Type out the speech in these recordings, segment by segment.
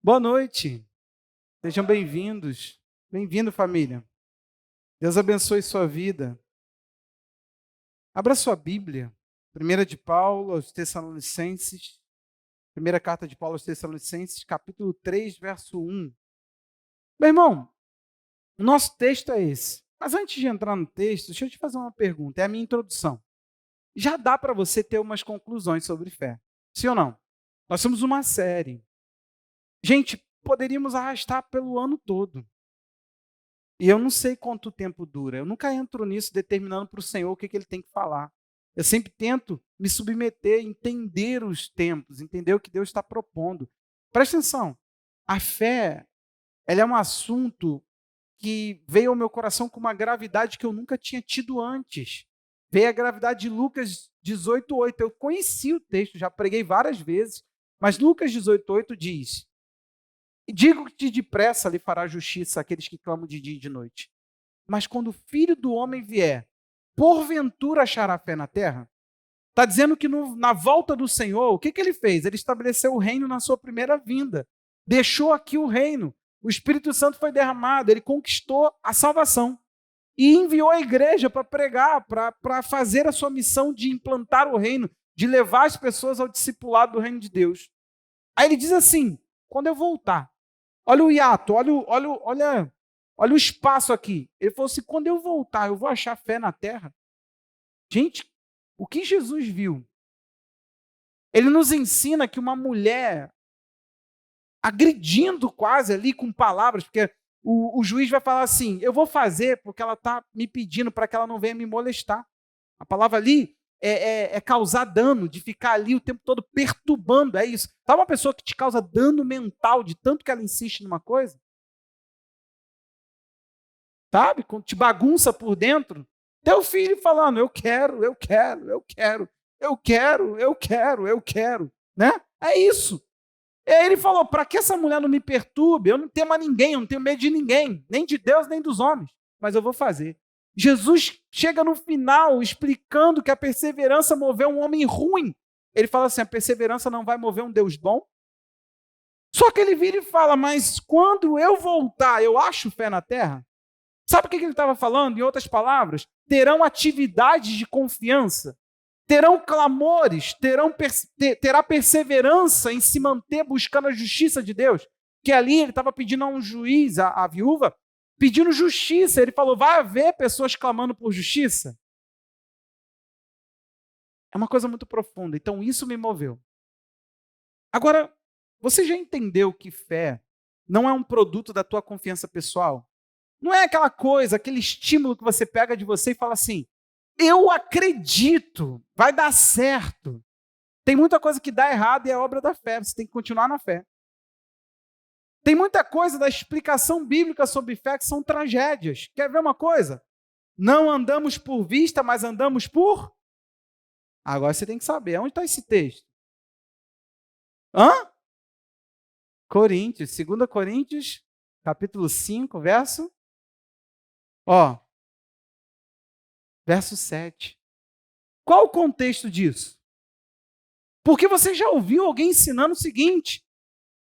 Boa noite, sejam bem-vindos. Bem-vindo, família. Deus abençoe sua vida. Abra sua Bíblia, Primeira de Paulo aos Tessalonicenses, primeira carta de Paulo aos Tessalonicenses, capítulo 3, verso 1. Meu irmão, o nosso texto é esse. Mas antes de entrar no texto, deixa eu te fazer uma pergunta, é a minha introdução. Já dá para você ter umas conclusões sobre fé, sim ou não? Nós somos uma série. Gente, poderíamos arrastar pelo ano todo. E eu não sei quanto tempo dura. Eu nunca entro nisso determinando para o Senhor o que ele tem que falar. Eu sempre tento me submeter, entender os tempos, entender o que Deus está propondo. Presta atenção. A fé, ela é um assunto que veio ao meu coração com uma gravidade que eu nunca tinha tido antes. Veio a gravidade de Lucas 18:8. Eu conheci o texto, já preguei várias vezes, mas Lucas 18:8 diz: digo-te depressa lhe fará justiça aqueles que clamam de dia e de noite. Mas quando o Filho do Homem vier, porventura achará fé na terra? Está dizendo que na volta do Senhor, o que ele fez? Ele estabeleceu o reino na sua primeira vinda. Deixou aqui o reino. O Espírito Santo foi derramado, ele conquistou a salvação. E enviou a igreja para pregar, para fazer a sua missão de implantar o reino, de levar as pessoas ao discipulado do reino de Deus. Aí ele diz assim: quando eu voltar, olha o hiato, olha o espaço aqui. Ele falou assim: quando eu voltar, eu vou achar fé na terra? Gente, o que Jesus viu? Ele nos ensina que uma mulher, agredindo quase ali com palavras, porque o juiz vai falar assim: eu vou fazer porque ela está me pedindo para que ela não venha me molestar. A palavra ali é causar dano, de ficar ali o tempo todo perturbando, é isso. Tá uma pessoa que te causa dano mental de tanto que ela insiste numa coisa? Sabe? Quando te bagunça por dentro. Teu filho falando: eu quero, eu quero, eu quero, eu quero, eu quero, eu quero, né? É isso. E aí ele falou: para que essa mulher não me perturbe? Eu não temo a ninguém, eu não tenho medo de ninguém, nem de Deus, nem dos homens, mas eu vou fazer. Jesus chega no final explicando que a perseverança moveu um homem ruim. Ele fala assim: a perseverança não vai mover um Deus bom. Só que ele vira e fala: mas quando eu voltar, eu acho fé na terra? Sabe o que ele estava falando? Em outras palavras, terão atividades de confiança, terão clamores, terá perseverança em se manter buscando a justiça de Deus. Que ali ele estava pedindo a um juiz, a viúva, pedindo justiça. Ele falou: vai haver pessoas clamando por justiça? É uma coisa muito profunda. Então isso me moveu. Agora, você já entendeu que fé não é um produto da tua confiança pessoal? Não é aquela coisa, aquele estímulo que você pega de você e fala assim: eu acredito, vai dar certo. Tem muita coisa que dá errado e é obra da fé, você tem que continuar na fé. Tem muita coisa da explicação bíblica sobre fé que são tragédias. Quer ver uma coisa? Não andamos por vista, mas andamos por... Agora você tem que saber, onde está esse texto? Hã? Coríntios, 2 Coríntios, capítulo 5, ó, verso 7. Qual o contexto disso? Porque você já ouviu alguém ensinando o seguinte: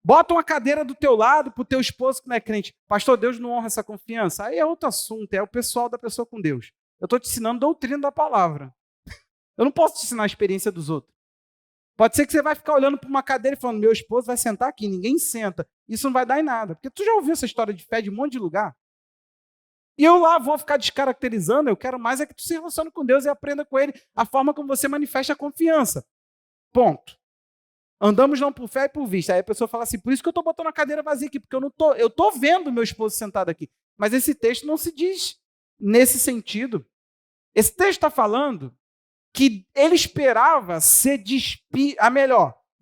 bota uma cadeira do teu lado para o teu esposo que não é crente. Pastor, Deus não honra essa confiança. Aí é outro assunto, é o pessoal da pessoa com Deus. Eu estou te ensinando doutrina da palavra. Eu não posso te ensinar a experiência dos outros. Pode ser que você vai ficar olhando para uma cadeira e falando: meu esposo vai sentar aqui, ninguém senta. Isso não vai dar em nada. Porque tu já ouviu essa história de fé de um monte de lugar? E eu lá vou ficar descaracterizando, eu quero mais é que tu se relacione com Deus e aprenda com Ele a forma como você manifesta a confiança. Ponto. Andamos não por fé e por vista. Aí a pessoa fala assim: por isso que eu estou botando a cadeira vazia aqui, porque eu estou vendo meu esposo sentado aqui. Mas esse texto não se diz nesse sentido. Esse texto está falando que ele esperava ser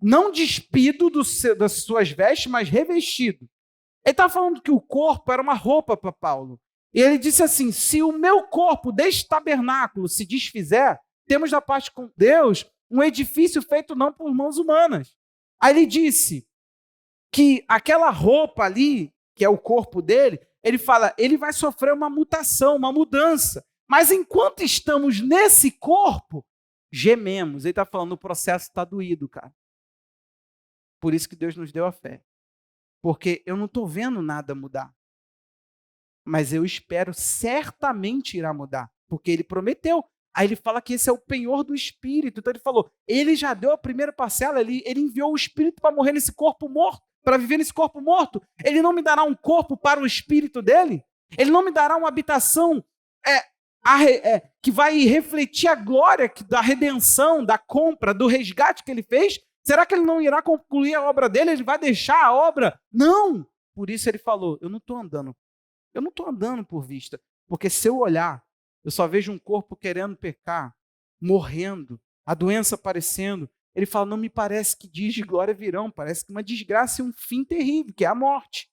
não despido das suas vestes, mas revestido. Ele está falando que o corpo era uma roupa para Paulo. E ele disse assim: se o meu corpo deste tabernáculo se desfizer, temos da parte com Deus um edifício feito não por mãos humanas. Aí ele disse que aquela roupa ali, que é o corpo dele, ele fala, ele vai sofrer uma mutação, uma mudança. Mas enquanto estamos nesse corpo, gememos. Ele está falando: o processo está doído, cara. Por isso que Deus nos deu a fé. porque eu não estou vendo nada mudar. Mas eu espero certamente irá mudar, porque ele prometeu. Aí ele fala que esse é o penhor do Espírito. Então ele falou, ele já deu a primeira parcela, ele enviou o Espírito para morrer nesse corpo morto, para viver nesse corpo morto. Ele não me dará um corpo para o Espírito dele? Ele não me dará uma habitação que vai refletir a glória da redenção, da compra, do resgate que ele fez? Será que ele não irá concluir a obra dele? Ele vai deixar a obra? Não! Por isso ele falou, eu não estou andando por vista, porque se eu olhar, eu só vejo um corpo querendo pecar, morrendo, a doença aparecendo. Ele fala, não me parece que dias de glória virão, parece que uma desgraça e um fim terrível, que é a morte.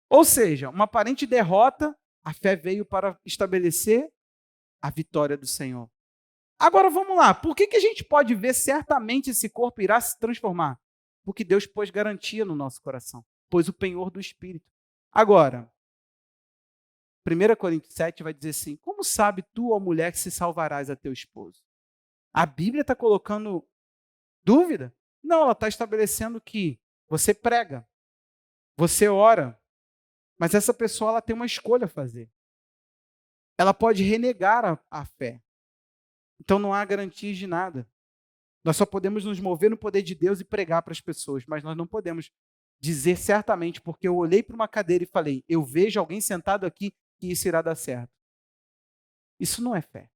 Ou seja, uma aparente derrota, a fé veio para estabelecer a vitória do Senhor. Agora vamos lá, por que a gente pode ver certamente esse corpo irá se transformar? Porque Deus pôs garantia no nosso coração, pôs o penhor do Espírito. Agora, 1 Coríntios 7 vai dizer assim, como sabe tu, ó mulher, que se salvarás a teu esposo? A Bíblia está colocando dúvida? Não, ela está estabelecendo que você prega, você ora, mas essa pessoa ela tem uma escolha a fazer. Ela pode renegar a fé. Então não há garantias de nada. Nós só podemos nos mover no poder de Deus e pregar para as pessoas, mas nós não podemos dizer certamente, porque eu olhei para uma cadeira e falei, eu vejo alguém sentado aqui que isso irá dar certo. Isso não é fé.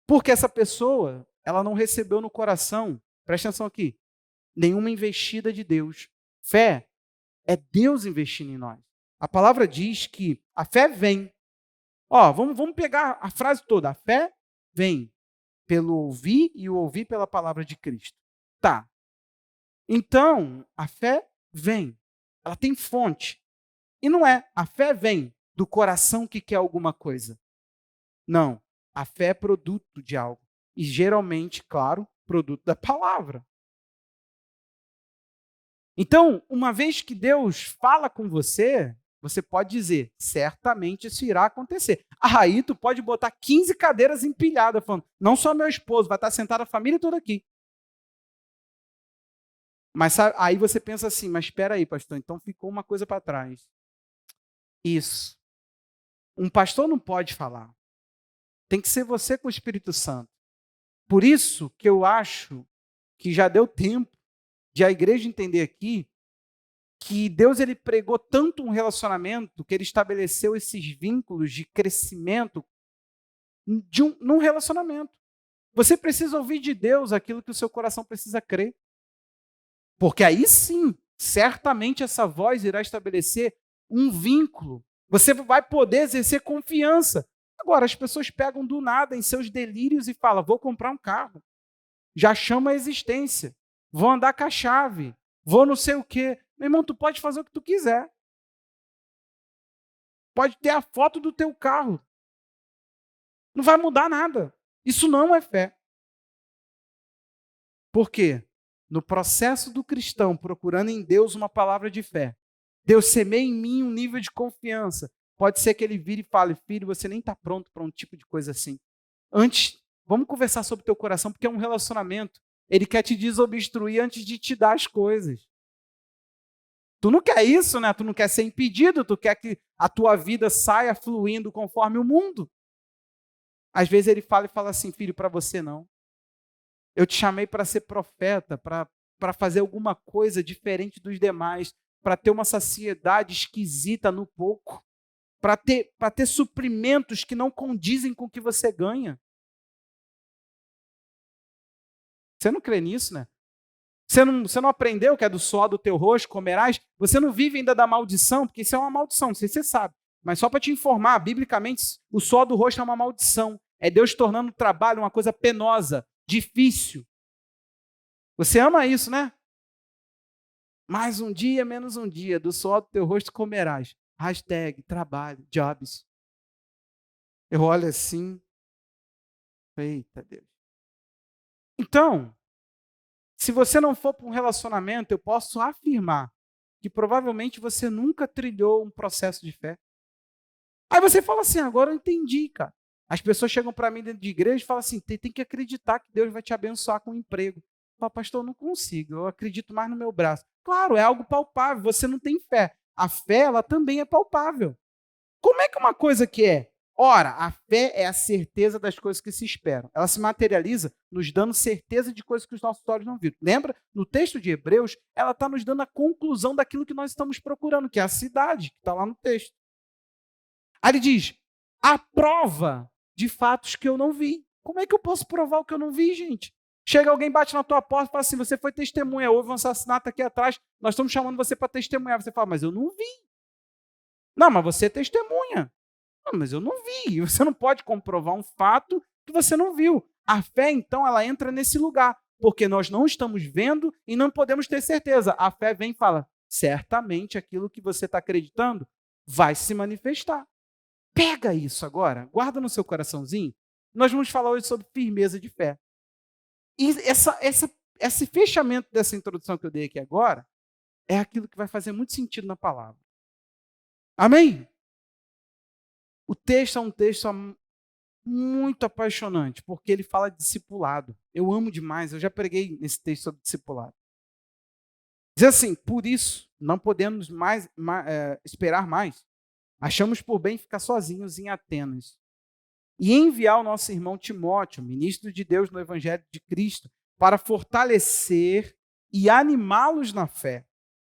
Porque essa pessoa, ela não recebeu no coração, presta atenção aqui, nenhuma investida de Deus. Fé é Deus investindo em nós. A palavra diz que a fé vem. Vamos pegar a frase toda. A fé vem pelo ouvir e o ouvir pela palavra de Cristo. Tá. Então, a fé vem. Ela tem fonte. E não é. A fé vem do coração que quer alguma coisa. Não. A fé é produto de algo. E geralmente, claro, produto da palavra. Então, uma vez que Deus fala com você, você pode dizer, certamente isso irá acontecer. Aí tu pode botar 15 cadeiras empilhadas, falando, não só meu esposo, vai estar sentada a família toda aqui. Mas aí você pensa assim, mas espera aí, pastor, então ficou uma coisa para trás. Isso. Um pastor não pode falar. Tem que ser você com o Espírito Santo. Por isso que eu acho que já deu tempo de a igreja entender aqui que Deus ele pregou tanto um relacionamento que ele estabeleceu esses vínculos de crescimento num relacionamento. Você precisa ouvir de Deus aquilo que o seu coração precisa crer. Porque aí sim, certamente essa voz irá estabelecer um vínculo. Você vai poder exercer confiança. Agora, as pessoas pegam do nada em seus delírios e falam, vou comprar um carro. Já chama a existência. Vou andar com a chave. Vou não sei o quê. Meu irmão, tu pode fazer o que tu quiser. Pode ter a foto do teu carro. Não vai mudar nada. Isso não é fé. Por quê? No processo do cristão, procurando em Deus uma palavra de fé, Deus semeia em mim um nível de confiança. Pode ser que ele vire e fale, filho, você nem está pronto para um tipo de coisa assim. Antes, vamos conversar sobre o teu coração, porque é um relacionamento. Ele quer te desobstruir antes de te dar as coisas. Tu não quer isso, né? Tu não quer ser impedido, tu quer que a tua vida saia fluindo conforme o mundo. Às vezes ele fala assim, filho, para você não. Eu te chamei para ser profeta, para fazer alguma coisa diferente dos demais, para ter uma saciedade esquisita no pouco, para ter suprimentos que não condizem com o que você ganha. Você não crê nisso, né? Você não aprendeu que é do suor do teu rosto comerás? Você não vive ainda da maldição, porque isso é uma maldição, não sei se você sabe. Mas só para te informar, biblicamente, o suor do rosto é uma maldição. É Deus tornando o trabalho uma coisa penosa, difícil. Você ama isso, né? Mais um dia, menos um dia, do suor do teu rosto comerás. Hashtag, trabalho, jobs. Eu olho assim. Eita Deus. Então, se você não for para um relacionamento, eu posso afirmar que provavelmente você nunca trilhou um processo de fé. Aí você fala assim, agora eu entendi, cara. As pessoas chegam para mim dentro de igreja e falam assim, tem que acreditar que Deus vai te abençoar com um emprego. Eu falo, pastor, eu não consigo, eu acredito mais no meu braço. Claro, é algo palpável, você não tem fé. A fé, ela também é palpável. Como é que uma coisa que é? Ora, a fé é a certeza das coisas que se esperam. Ela se materializa nos dando certeza de coisas que os nossos olhos não viram. Lembra? No texto de Hebreus, ela está nos dando a conclusão daquilo que nós estamos procurando, que é a cidade, que está lá no texto. Aí ele diz, a prova de fatos que eu não vi. Como é que eu posso provar o que eu não vi, gente? Chega alguém, bate na tua porta e fala assim, você foi testemunha, houve um assassinato aqui atrás, nós estamos chamando você para testemunhar. Você fala, mas eu não vi. Não, mas você é testemunha. Não, mas eu não vi. Você não pode comprovar um fato que você não viu. A fé, então, ela entra nesse lugar, porque nós não estamos vendo e não podemos ter certeza. A fé vem e fala, certamente aquilo que você está acreditando vai se manifestar. Pega isso agora, guarda no seu coraçãozinho. Nós vamos falar hoje sobre firmeza de fé. E esse fechamento dessa introdução que eu dei aqui agora é aquilo que vai fazer muito sentido na palavra. Amém? O texto é um texto muito apaixonante, porque ele fala de discipulado. Eu amo demais, eu já preguei nesse texto sobre discipulado. Diz assim, por isso, não podemos esperar mais. Achamos por bem ficar sozinhos em Atenas e enviar o nosso irmão Timóteo, ministro de Deus no Evangelho de Cristo, para fortalecer e animá-los na fé,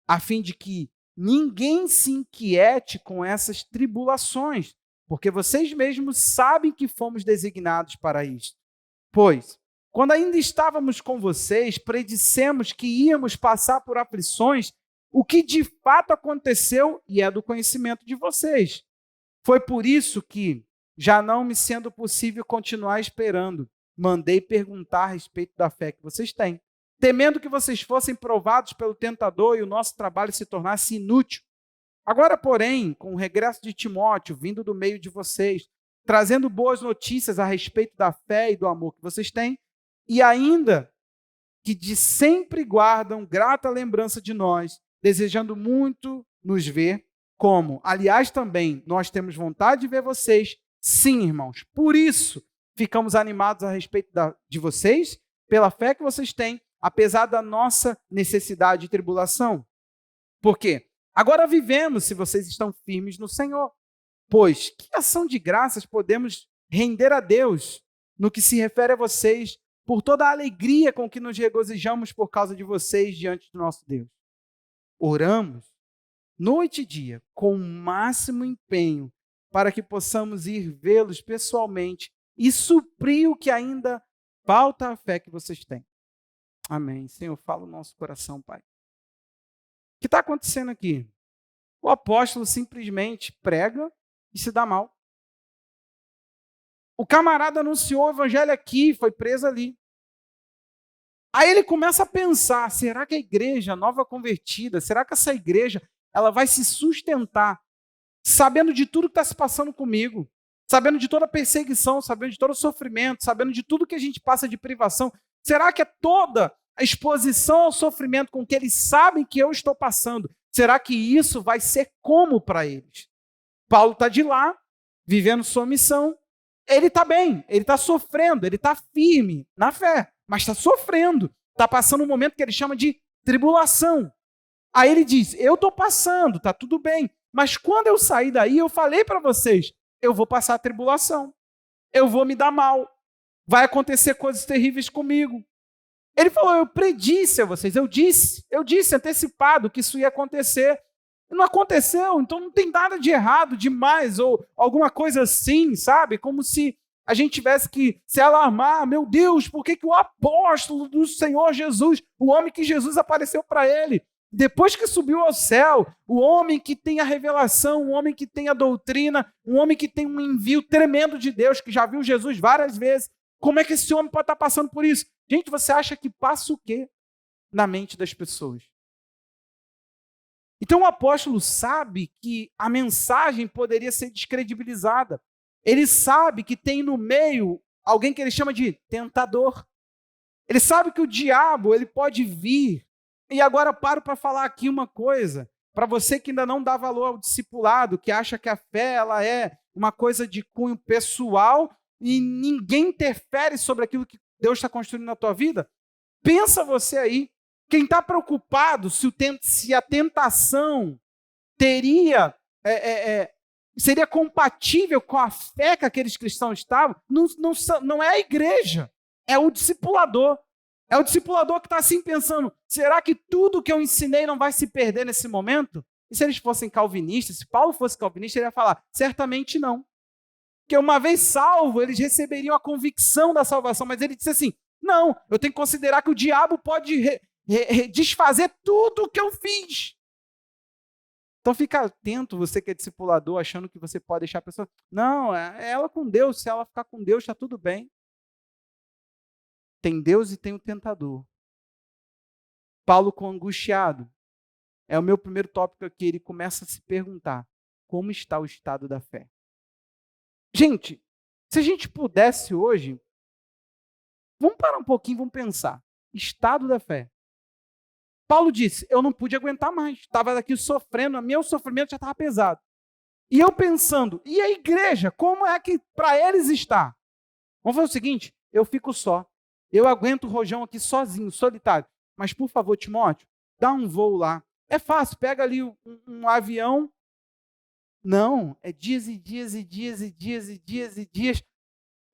a fim de que ninguém se inquiete com essas tribulações, porque vocês mesmos sabem que fomos designados para isto. Pois, quando ainda estávamos com vocês, predissemos que íamos passar por aflições, o que de fato aconteceu e é do conhecimento de vocês. Foi por isso que, já não me sendo possível continuar esperando, mandei perguntar a respeito da fé que vocês têm, temendo que vocês fossem provados pelo tentador e o nosso trabalho se tornasse inútil. Agora, porém, com o regresso de Timóteo, vindo do meio de vocês, trazendo boas notícias a respeito da fé e do amor que vocês têm, e ainda que de sempre guardam grata lembrança de nós, desejando muito nos ver, como, aliás, também nós temos vontade de ver vocês. Sim, irmãos, por isso ficamos animados a respeito de vocês, pela fé que vocês têm, apesar da nossa necessidade e tribulação. Por quê? Agora vivemos se vocês estão firmes no Senhor. Pois, que ação de graças podemos render a Deus no que se refere a vocês, por toda a alegria com que nos regozijamos por causa de vocês diante do nosso Deus? Oramos noite e dia, com o máximo empenho, para que possamos ir vê-los pessoalmente e suprir o que ainda falta à fé que vocês têm. Amém. Senhor, fala o nosso coração, Pai. O que está acontecendo aqui? O apóstolo simplesmente prega e se dá mal. O camarada anunciou o evangelho aqui, foi preso ali. Aí ele começa a pensar, será que a igreja nova convertida, será que essa igreja ela vai se sustentar sabendo de tudo que está se passando comigo, sabendo de toda a perseguição, sabendo de todo o sofrimento, sabendo de tudo que a gente passa de privação? Será que é toda a exposição ao sofrimento com que eles sabem que eu estou passando, será que isso vai ser como para eles? Paulo está de lá, vivendo sua missão, ele está bem, ele está sofrendo, ele está firme na fé, mas está sofrendo, está passando um momento que ele chama de tribulação. Aí ele diz, eu estou passando, está tudo bem, mas quando eu sair daí, eu falei para vocês, eu vou passar a tribulação, eu vou me dar mal, vai acontecer coisas terríveis comigo. Ele falou, eu predisse a vocês, eu disse antecipado que isso ia acontecer. Não aconteceu, então não tem nada de errado, demais, ou alguma coisa assim, sabe? Como se a gente tivesse que se alarmar, meu Deus, por que o apóstolo do Senhor Jesus, o homem que Jesus apareceu para ele, depois que subiu ao céu, o homem que tem a revelação, o homem que tem a doutrina, um homem que tem um envio tremendo de Deus, que já viu Jesus várias vezes, como é que esse homem pode estar passando por isso? Gente, você acha que passa o quê na mente das pessoas? Então o apóstolo sabe que a mensagem poderia ser descredibilizada. Ele sabe que tem no meio alguém que ele chama de tentador. Ele sabe que o diabo ele pode vir. E agora eu paro para falar aqui uma coisa. Para você que ainda não dá valor ao discipulado, que acha que a fé ela é uma coisa de cunho pessoal e ninguém interfere sobre aquilo que Deus está construindo na tua vida, pensa você aí Quem está preocupado se a tentação seria compatível com a fé que aqueles cristãos estavam, não é a igreja, é o discipulador. É o discipulador que está assim pensando, será que tudo que eu ensinei não vai se perder nesse momento? E se eles fossem calvinistas, se Paulo fosse calvinista, ele ia falar, certamente não. Porque uma vez salvo, eles receberiam a convicção da salvação, mas ele disse assim, não, eu tenho que considerar que o diabo pode desfazer tudo o que eu fiz. Então fica atento, você que é discipulador, achando que você pode deixar a pessoa, não, é ela com Deus, se ela ficar com Deus, está tudo bem. Tem Deus e tem o tentador. Paulo com angustiado. É o meu primeiro tópico aqui. Ele começa a se perguntar, como está o estado da fé? Gente, se a gente pudesse hoje, vamos parar um pouquinho, vamos pensar. Estado da fé. Paulo disse, eu não pude aguentar mais. Estava aqui sofrendo, meu sofrimento já estava pesado. E eu pensando, e a igreja, como é que para eles está? Vamos fazer o seguinte, eu fico só. Eu aguento o rojão aqui sozinho, solitário. Mas, por favor, Timóteo, dá um voo lá. É fácil, pega ali um avião. Não, é dias e dias e dias e dias e dias e dias.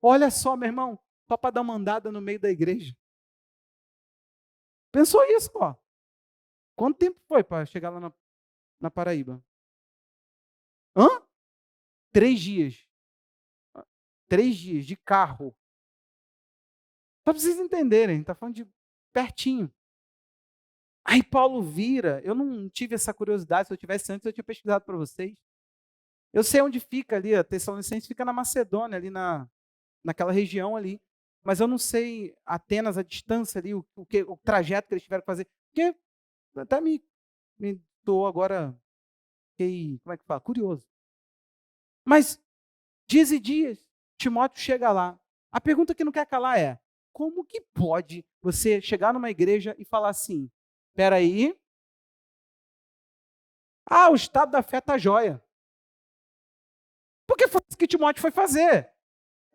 Olha só, meu irmão, só para dar uma andada no meio da igreja. Pensou isso, ó. Quanto tempo foi para chegar lá na Paraíba? 3 dias. 3 dias de carro. Só para vocês entenderem, está falando de pertinho. Aí Paulo vira, eu não tive essa curiosidade, se eu tivesse antes eu tinha pesquisado para vocês. Eu sei onde fica ali, a Tessalonicenses fica na Macedônia, ali naquela região ali. Mas eu não sei Atenas, a distância ali, o trajeto que eles tiveram que fazer. Porque até me estou agora, fiquei, como é que fala? Curioso. Mas dias e dias, Timóteo chega lá. A pergunta que não quer calar é, como que pode você chegar numa igreja e falar assim, espera aí, o estado da fé está jóia. Porque foi isso que Timóteo foi fazer.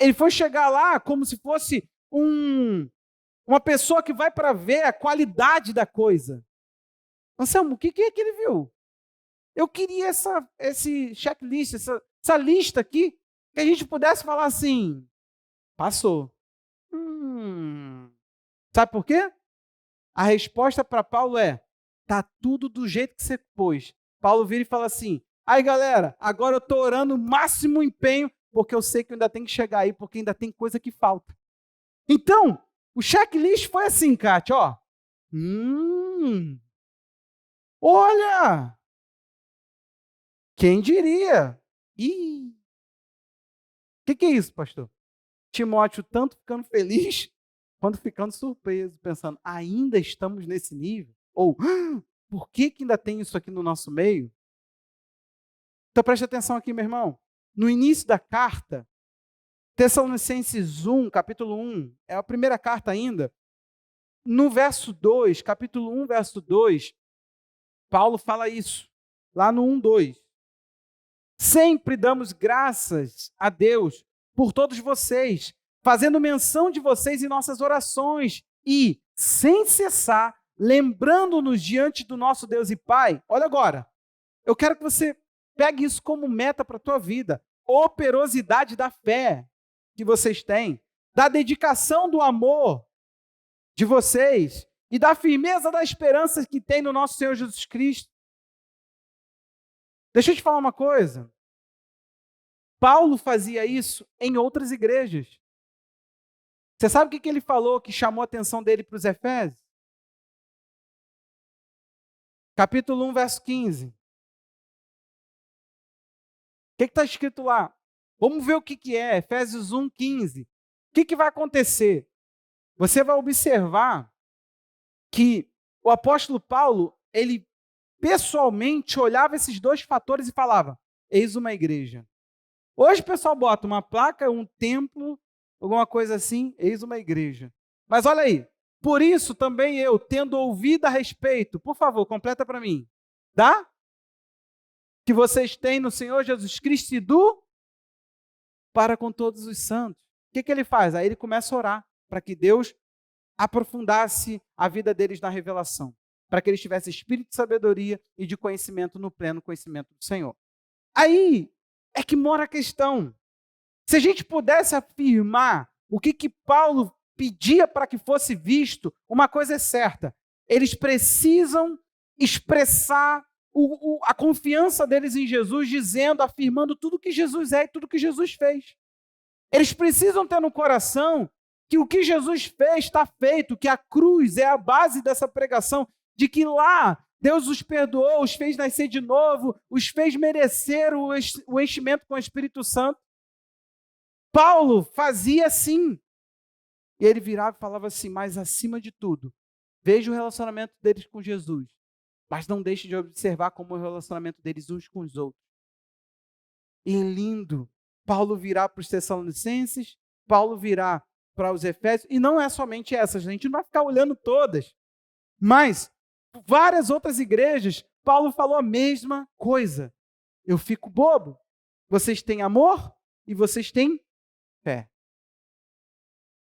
Ele foi chegar lá como se fosse uma pessoa que vai para ver a qualidade da coisa. Anselmo, o que é que ele viu? Eu queria esse checklist, essa lista aqui, que a gente pudesse falar assim, passou. Sabe por quê? A resposta para Paulo é, tá tudo do jeito que você pôs. Paulo vira e fala assim, aí galera, agora eu estou orando o máximo empenho, porque eu sei que eu ainda tenho que chegar aí, porque ainda tem coisa que falta. Então, o checklist foi assim, Kátia, ó. Olha! Quem diria? Ih! O que é isso, pastor? Timóteo tanto ficando feliz, quanto ficando surpreso, pensando, ainda estamos nesse nível? Ou, por que ainda tem isso aqui no nosso meio? Então preste atenção aqui, meu irmão. No início da carta, Tessalonicenses 1, capítulo 1, é a primeira carta ainda. No verso 2, capítulo 1, verso 2, Paulo fala isso, lá no 1, 2. Sempre damos graças a Deus por todos vocês, fazendo menção de vocês em nossas orações e, sem cessar, lembrando-nos diante do nosso Deus e Pai. Olha agora, eu quero que você pegue isso como meta para a tua vida. Operosidade da fé que vocês têm, da dedicação do amor de vocês e da firmeza da esperança que tem no nosso Senhor Jesus Cristo. Deixa eu te falar uma coisa. Paulo fazia isso em outras igrejas. Você sabe o que ele falou que chamou a atenção dele para os Efésios? Capítulo 1, verso 15. O que está escrito lá? Vamos ver o que é, Efésios 1, 15. O que vai acontecer? Você vai observar que o apóstolo Paulo, ele pessoalmente olhava esses dois fatores e falava, eis uma igreja. Hoje o pessoal bota uma placa, um templo, alguma coisa assim, eis uma igreja. Mas olha aí, por isso também eu, tendo ouvido a respeito, por favor, completa para mim, tá? Que vocês têm no Senhor Jesus Cristo e para com todos os santos. O que ele faz? Aí ele começa a orar para que Deus aprofundasse a vida deles na revelação, para que eles tivessem espírito de sabedoria e de conhecimento no pleno conhecimento do Senhor. Aí é que mora a questão. Se a gente pudesse afirmar o que Paulo pedia para que fosse visto, uma coisa é certa: eles precisam expressar a confiança deles em Jesus, dizendo, afirmando tudo que Jesus é e tudo que Jesus fez. Eles precisam ter no coração que o que Jesus fez está feito, que a cruz é a base dessa pregação, de que lá Deus os perdoou, os fez nascer de novo, os fez merecer o enchimento com o Espírito Santo. Paulo fazia assim. E ele virava e falava assim, mas acima de tudo, veja o relacionamento deles com Jesus, mas não deixe de observar como é o relacionamento deles uns com os outros. E lindo, Paulo virá para os Tessalonicenses, Paulo virá para os Efésios, e não é somente essas, a gente não vai ficar olhando todas, mas várias outras igrejas, Paulo falou a mesma coisa. Eu fico bobo, vocês têm amor e vocês têm fé.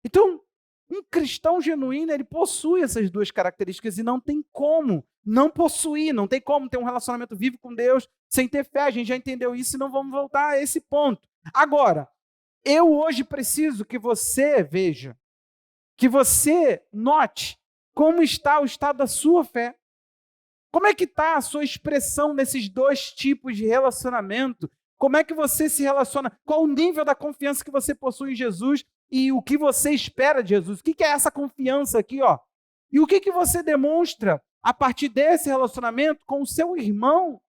Então, um cristão genuíno, ele possui essas duas características e não tem como não possuir, não tem como ter um relacionamento vivo com Deus sem ter fé. A gente já entendeu isso e não vamos voltar a esse ponto. Agora, eu hoje preciso que você veja, que você note como está o estado da sua fé. Como é que está a sua expressão nesses dois tipos de relacionamento? Como é que você se relaciona? Qual o nível da confiança que você possui em Jesus e o que você espera de Jesus? O que é essa confiança aqui, ó? E o que você demonstra a partir desse relacionamento com o seu irmão?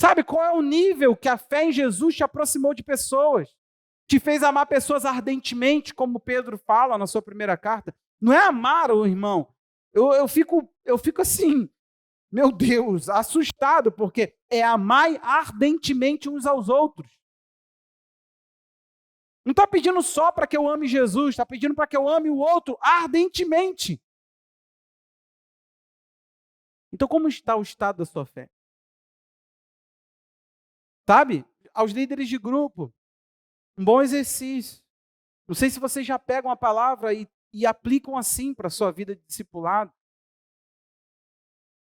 Sabe qual é o nível que a fé em Jesus te aproximou de pessoas? Te fez amar pessoas ardentemente, como Pedro fala na sua primeira carta. Não é amar o irmão. Eu fico assim, meu Deus, assustado, porque é amar ardentemente uns aos outros. Não está pedindo só para que eu ame Jesus, está pedindo para que eu ame o outro ardentemente. Então, como está o estado da sua fé? Sabe? Aos líderes de grupo, um bom exercício. Não sei se vocês já pegam a palavra e aplicam assim para a sua vida de discipulado.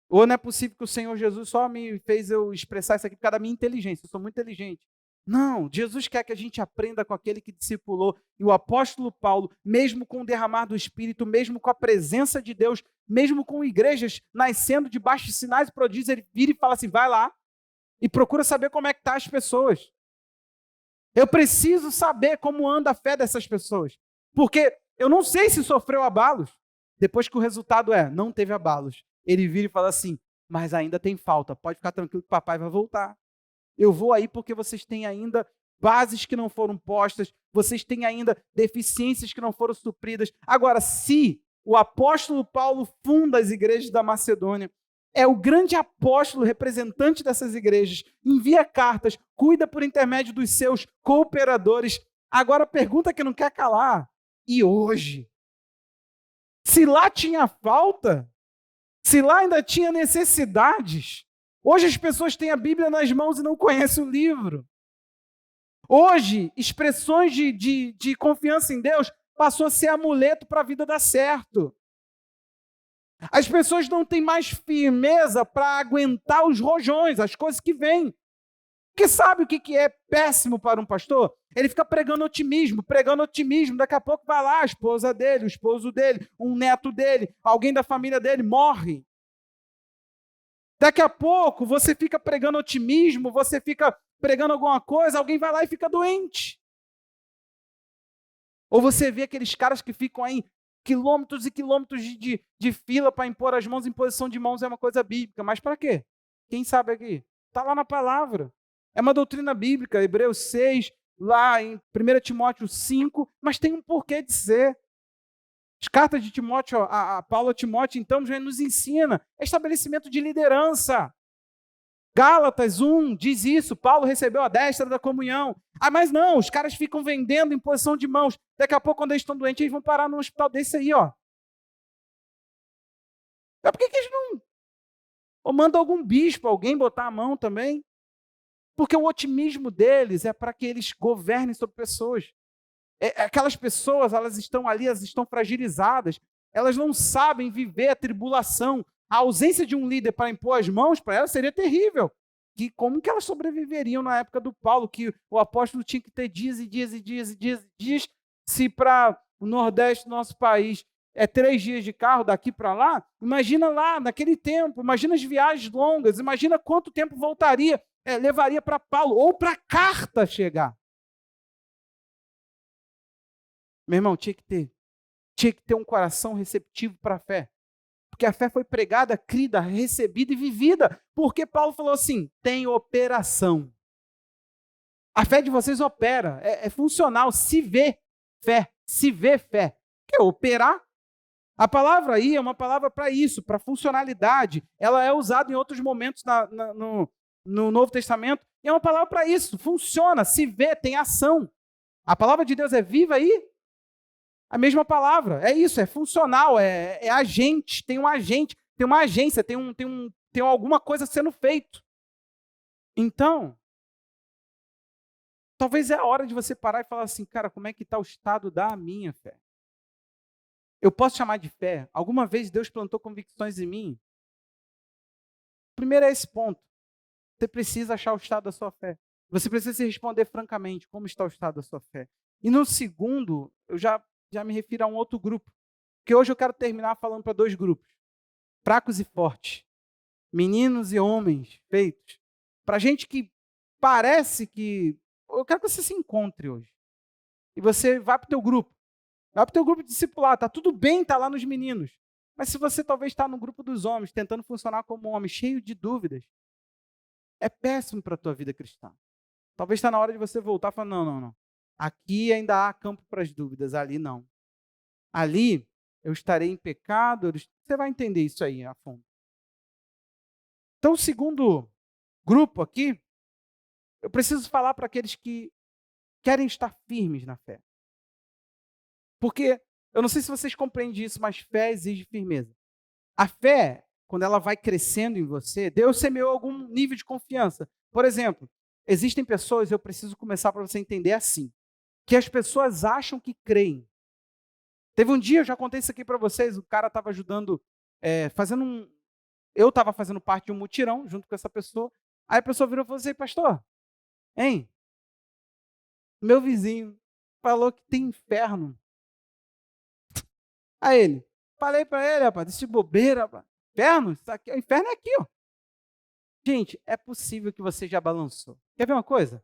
Ou não é possível que o Senhor Jesus só me fez eu expressar isso aqui por causa da minha inteligência. Eu sou muito inteligente. Não, Jesus quer que a gente aprenda com aquele que discipulou. E o apóstolo Paulo, mesmo com o derramar do Espírito, mesmo com a presença de Deus, mesmo com igrejas nascendo debaixo de sinais e prodígios, ele vira e fala assim, vai lá e procura saber como é que estão as pessoas. Eu preciso saber como anda a fé dessas pessoas. Porque eu não sei se sofreu abalos. Depois que o resultado não teve abalos. Ele vira e fala assim, mas ainda tem falta, pode ficar tranquilo que o papai vai voltar. Eu vou aí porque vocês têm ainda bases que não foram postas, vocês têm ainda deficiências que não foram supridas. Agora, se o apóstolo Paulo funda as igrejas da Macedônia, é o grande apóstolo representante dessas igrejas, envia cartas, cuida por intermédio dos seus cooperadores. Agora, a pergunta que não quer calar, e hoje? Se lá tinha falta, se lá ainda tinha necessidades, hoje as pessoas têm a Bíblia nas mãos e não conhecem o livro. Hoje, expressões de confiança em Deus passou a ser amuleto para a vida dar certo. As pessoas não têm mais firmeza para aguentar os rojões, as coisas que vêm. Porque sabe o que é péssimo para um pastor? Ele fica pregando otimismo, daqui a pouco vai lá a esposa dele, o esposo dele, um neto dele, alguém da família dele morre. Daqui a pouco você fica pregando otimismo, você fica pregando alguma coisa, alguém vai lá e fica doente. Ou você vê aqueles caras que ficam aí quilômetros e quilômetros de fila para impor as mãos, imposição de mãos é uma coisa bíblica, mas para quê? Quem sabe aqui? Está lá na palavra. É uma doutrina bíblica, Hebreus 6, lá em 1 Timóteo 5, mas tem um porquê de ser. As cartas de Timóteo, a Paulo a Timóteo, então, já nos ensina estabelecimento de liderança. Gálatas 1 diz isso, Paulo recebeu a destra da comunhão. Mas não, os caras ficam vendendo em posição de mãos. Daqui a pouco, quando eles estão doentes, eles vão parar num hospital desse aí, ó. Por que eles não... Ou manda algum bispo, alguém botar a mão também? Porque o otimismo deles é para que eles governem sobre pessoas. Aquelas pessoas, elas estão ali, elas estão fragilizadas, elas não sabem viver a tribulação. A ausência de um líder para impor as mãos para elas seria terrível. Como que elas sobreviveriam na época do Paulo, que o apóstolo tinha que ter dias e dias e dias e dias e dias, se para o Nordeste do nosso país é 3 dias de carro daqui para lá, imagina lá, naquele tempo, imagina as viagens longas, imagina quanto tempo levaria para Paulo, ou para a carta chegar. Meu irmão, tinha que ter um coração receptivo para a fé. Porque a fé foi pregada, crida, recebida e vivida. Porque Paulo falou assim, tem operação. A fé de vocês opera, é funcional, se vê fé, se vê fé. Que é operar? A palavra aí é uma palavra para isso, para funcionalidade. Ela é usada em outros momentos no Novo Testamento. E é uma palavra para isso, funciona, se vê, tem ação. A palavra de Deus é viva aí. A mesma palavra, é isso, é funcional, é agente, tem um agente, tem uma agência, tem alguma coisa sendo feito. Então, talvez é a hora de você parar e falar assim, cara, como é que está o estado da minha fé? Eu posso chamar de fé? Alguma vez Deus plantou convicções em mim? Primeiro é esse ponto. Você precisa achar o estado da sua fé. Você precisa se responder francamente, como está o estado da sua fé. E no segundo, eu já me refiro a um outro grupo. Porque hoje eu quero terminar falando para 2 grupos. Fracos e fortes. Meninos e homens feitos. Para gente que parece que... Eu quero que você se encontre hoje. E você vá para o teu grupo. Vai para o teu grupo de discipular. Está tudo bem estar lá nos meninos. Mas se você talvez está no grupo dos homens, tentando funcionar como homem, cheio de dúvidas, é péssimo para a tua vida cristã. Talvez está na hora de você voltar e falar, não. Aqui ainda há campo para as dúvidas, ali não. Ali eu estarei em pecado, você vai entender isso aí a fundo. Então, o segundo grupo aqui, eu preciso falar para aqueles que querem estar firmes na fé. Porque, eu não sei se vocês compreendem isso, mas fé exige firmeza. A fé, quando ela vai crescendo em você, Deus semeou algum nível de confiança. Por exemplo, existem pessoas, eu preciso começar para você entender assim, que as pessoas acham que creem. Teve um dia, eu já contei isso aqui para vocês, o cara estava ajudando, eu estava fazendo parte de um mutirão, junto com essa pessoa, aí a pessoa virou e falou assim, pastor, hein, meu vizinho falou que tem inferno. Aí ele, falei para ele, rapaz, desse bobeira, rapaz, inferno? Isso aqui, o inferno é aqui, ó. Gente, é possível que você já balançou. Quer ver uma coisa?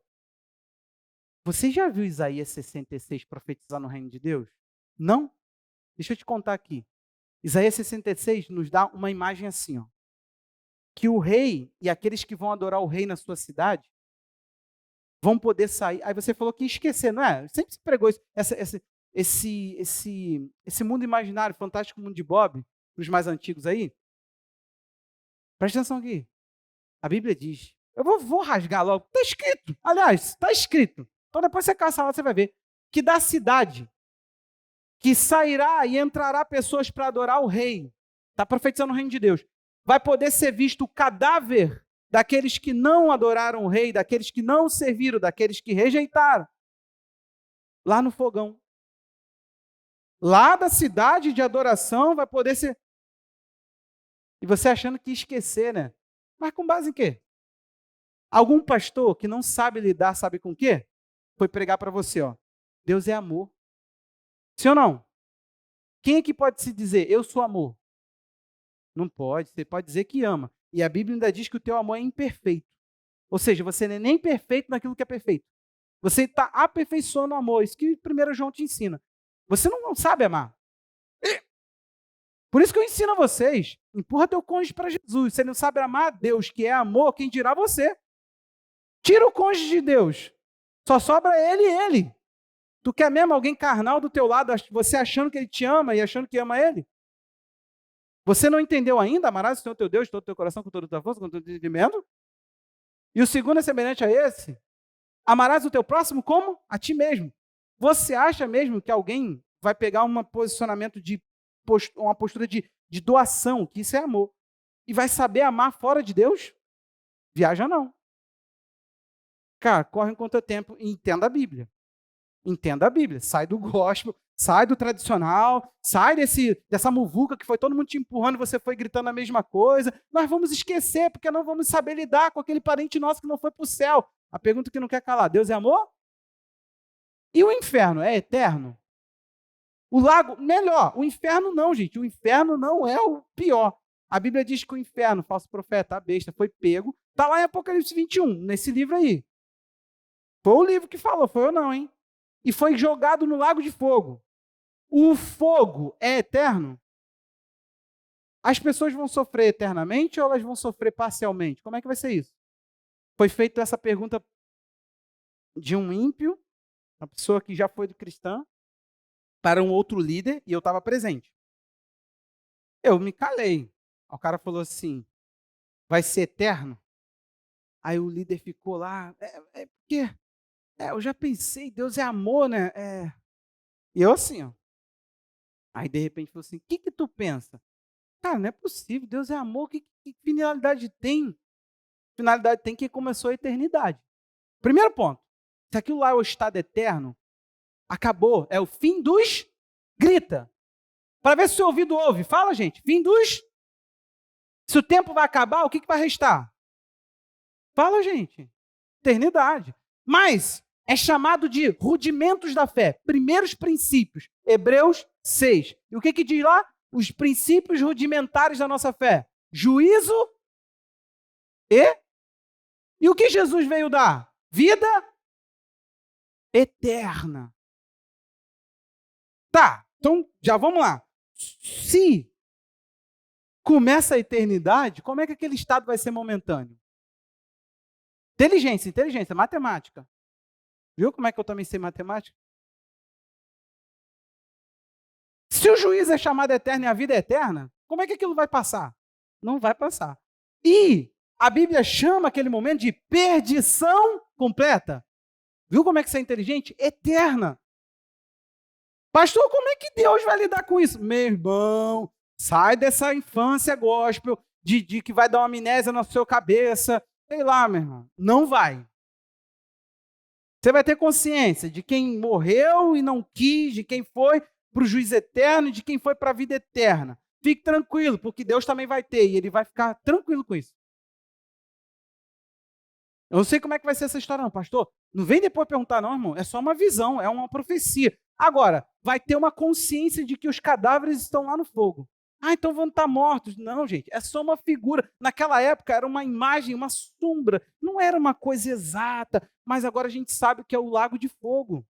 Você já viu Isaías 66 profetizar no reino de Deus? Não? Deixa eu te contar aqui. Isaías 66 nos dá uma imagem assim, ó, que o rei e aqueles que vão adorar o rei na sua cidade vão poder sair. Aí você falou que ia esquecer, não é? Sempre se pregou isso. Esse mundo imaginário, fantástico mundo de Bob, para os mais antigos aí. Presta atenção aqui. A Bíblia diz, eu vou rasgar logo, está escrito, aliás, está escrito. Então depois você caça lá, você vai ver, que da cidade que sairá e entrará pessoas para adorar o rei, está profetizando o reino de Deus, vai poder ser visto o cadáver daqueles que não adoraram o rei, daqueles que não serviram, daqueles que rejeitaram, lá no fogão. Lá da cidade de adoração vai poder ser... E você achando que ia esquecer, né? Mas com base em quê? Algum pastor que não sabe lidar, sabe com o quê? Foi pregar para você, ó. Deus é amor. Sim ou não? Quem é que pode se dizer, eu sou amor? Não pode, você pode dizer que ama. E a Bíblia ainda diz que o teu amor é imperfeito. Ou seja, você não é nem perfeito naquilo que é perfeito. Você está aperfeiçoando o amor. Isso que 1 João te ensina. Você não sabe amar. Por isso que eu ensino a vocês, empurra teu cônjuge para Jesus. Você não sabe amar a Deus, que é amor, quem dirá você? Tira o cônjuge de Deus. Só sobra ele e ele. Tu quer mesmo alguém carnal do teu lado, você achando que ele te ama e achando que ama ele? Você não entendeu ainda? Amarás o Senhor teu Deus de todo o teu coração, com toda a tua força, com todo o teu entendimento? E o segundo é semelhante a esse. Amarás o teu próximo como? A ti mesmo. Você acha mesmo que alguém vai pegar um posicionamento uma postura de doação, que isso é amor, e vai saber amar fora de Deus? Viaja não. Cara, corre enquanto é tempo e entenda a Bíblia. Entenda a Bíblia, sai do gospel, sai do tradicional, sai dessa muvuca que foi todo mundo te empurrando e você foi gritando a mesma coisa. Nós vamos esquecer, porque não vamos saber lidar com aquele parente nosso que não foi para o céu. A pergunta que não quer calar, Deus é amor? E o inferno é eterno? O lago, melhor, o inferno não, gente. O inferno não é o pior. A Bíblia diz que o inferno, falso profeta, a besta, foi pego. Está lá em Apocalipse 21, nesse livro aí. Foi o livro que falou, foi eu não, hein? E foi jogado no lago de fogo. O fogo é eterno? As pessoas vão sofrer eternamente ou elas vão sofrer parcialmente? Como é que vai ser isso? Foi feita essa pergunta de um ímpio, uma pessoa que já foi do cristã, para um outro líder, e eu estava presente. Eu me calei. O cara falou assim, vai ser eterno? Aí o líder ficou lá, porque eu já pensei, Deus é amor, né? E eu assim, ó. Aí de repente falou assim, o que que tu pensa? Cara, não é possível, Deus é amor, que finalidade tem? Finalidade tem que começou a eternidade. Primeiro ponto, se aquilo lá é o estado eterno, acabou, é o fim dos... Grita, para ver se o seu ouvido ouve. Fala, gente, fim dos... Se o tempo vai acabar, o que vai restar? Fala, gente, eternidade. Mas é chamado de rudimentos da fé, primeiros princípios, Hebreus 6. E o que diz lá? Os princípios rudimentares da nossa fé. Juízo e o que Jesus veio dar? Vida eterna. Tá, então já vamos lá. Se começa a eternidade, como é que aquele estado vai ser momentâneo? Inteligência, matemática. Viu como é que eu também sei matemática? Se o juízo é chamado eterno e a vida é eterna, como é que aquilo vai passar? Não vai passar. E a Bíblia chama aquele momento de perdição completa. Viu como é que você é inteligente? Eterna. Pastor, como é que Deus vai lidar com isso? Meu irmão, sai dessa infância gospel de que vai dar uma amnésia na sua cabeça. Sei lá, meu irmão. Não vai. Você vai ter consciência de quem morreu e não quis, de quem foi para o juízo eterno e de quem foi para a vida eterna. Fique tranquilo, porque Deus também vai ter e Ele vai ficar tranquilo com isso. Eu não sei como é que vai ser essa história, não, pastor. Não vem depois perguntar, não, irmão. É só uma visão, é uma profecia. Agora, vai ter uma consciência de que os cadáveres estão lá no fogo. Ah, então vão estar mortos. Não, gente, é só uma figura. Naquela época era uma imagem, uma sombra. Não era uma coisa exata, mas agora a gente sabe que é o lago de fogo.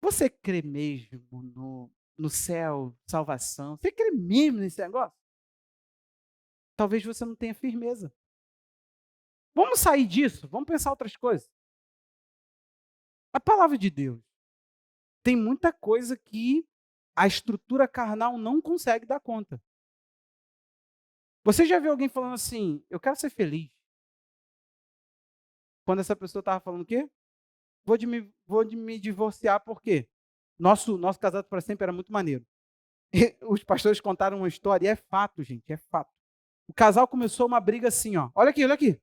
Você crê mesmo no céu, salvação? Você crê mesmo nesse negócio? Talvez você não tenha firmeza. Vamos sair disso, vamos pensar outras coisas. A palavra de Deus tem muita coisa que a estrutura carnal não consegue dar conta. Você já viu alguém falando assim, eu quero ser feliz? Quando essa pessoa estava falando o quê? Vou de me divorciar por quê? Nosso casado para sempre era muito maneiro. E os pastores contaram uma história, e é fato, gente, é fato. O casal começou uma briga assim, ó. Olha aqui, olha aqui.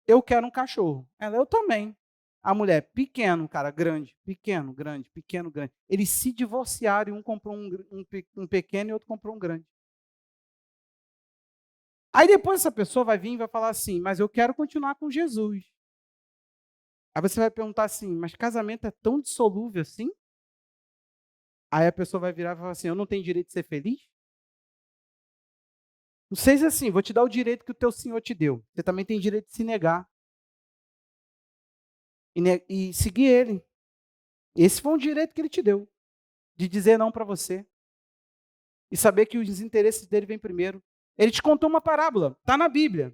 Eu quero um cachorro. Ela, eu também. A mulher, pequeno, cara, grande, pequeno, grande, pequeno, grande. Eles se divorciaram e um comprou um pequeno e outro comprou um grande. Aí depois essa pessoa vai vir e vai falar assim, mas eu quero continuar com Jesus. Aí você vai perguntar assim, mas casamento é tão dissolúvel assim? Aí a pessoa vai virar e falar assim, eu não tenho direito de ser feliz? Não seja assim, vou te dar o direito que o teu Senhor te deu. Você também tem direito de se negar. E seguir Ele. Esse foi um direito que Ele te deu. De dizer não para você. E saber que os interesses dele vêm primeiro. Ele te contou uma parábola. Está na Bíblia,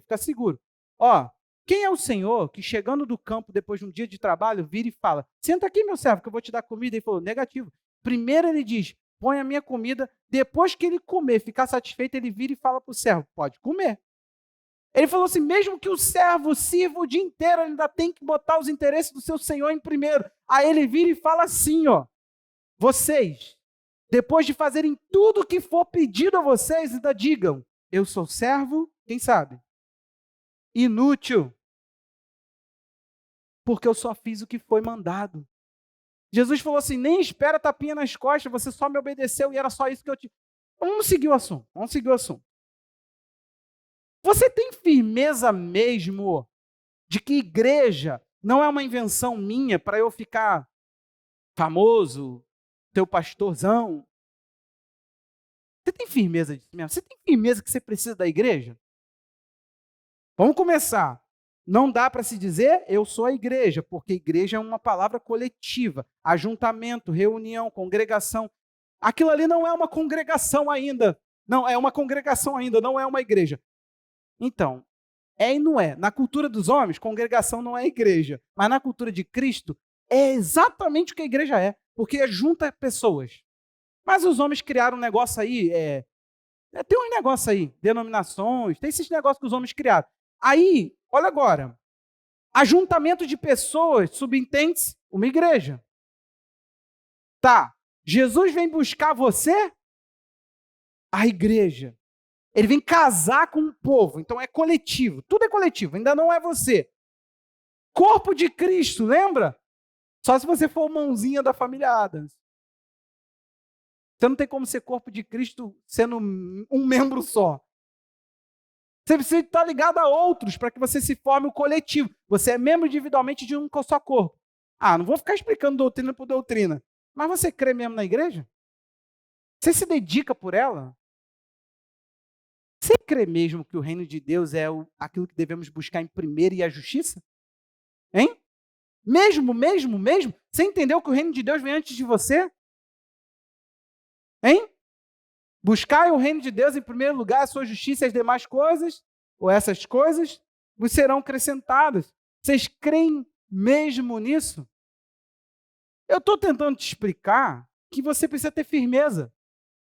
fica seguro. Ó, quem é o Senhor que chegando do campo depois de um dia de trabalho, vira e fala, senta aqui meu servo que eu vou te dar comida. Ele falou, negativo. Primeiro ele diz, põe a minha comida. Depois que ele comer, ficar satisfeito, ele vira e fala para o servo, pode comer. Ele falou assim, mesmo que o servo sirva o dia inteiro, ele ainda tem que botar os interesses do seu Senhor em primeiro. Aí ele vira e fala assim, ó, vocês, depois de fazerem tudo o que for pedido a vocês, ainda digam, eu sou servo, quem sabe? Inútil. porque eu só fiz o que foi mandado. Jesus falou assim, nem espera tapinha nas costas, você só me obedeceu e era só isso que eu te... Vamos seguir o assunto, vamos seguir o assunto. Você tem firmeza mesmo de que igreja não é uma invenção minha para eu ficar famoso, teu pastorzão? Você tem firmeza disso mesmo? Você tem firmeza que você precisa da igreja? Vamos começar. Não dá para se dizer eu sou a igreja, porque igreja é uma palavra coletiva, ajuntamento, reunião, congregação. Aquilo ali não é uma congregação ainda. Não, é uma congregação ainda, não é uma igreja. Então, é e não é. Na cultura dos homens, congregação não é igreja. Mas na cultura de Cristo, é exatamente o que a igreja é, porque junta pessoas. Mas os homens criaram um negócio aí, tem uns negócios aí, denominações, tem esses negócios que os homens criaram. Aí, olha agora, ajuntamento de pessoas, subentende-se uma igreja. Tá, Jesus vem buscar você, a igreja. Ele vem casar com o povo, então é coletivo, tudo é coletivo, ainda não é você. Corpo de Cristo, lembra? Só se você for mãozinha da família Adams. Você não tem como ser corpo de Cristo sendo um membro só. Você precisa estar ligado a outros para que você se forme o coletivo. Você é membro individualmente de um só corpo. Ah, não vou ficar explicando doutrina por doutrina. Mas você crê mesmo na igreja? Você se dedica por ela? Você crê mesmo que o reino de Deus é aquilo que devemos buscar em primeiro e a justiça? Hein? Mesmo? Você entendeu que o reino de Deus vem antes de você? Hein? Buscai o reino de Deus em primeiro lugar, a sua justiça e as demais coisas, ou essas coisas, vos serão acrescentadas. Vocês creem mesmo nisso? Eu estou tentando te explicar que você precisa ter firmeza,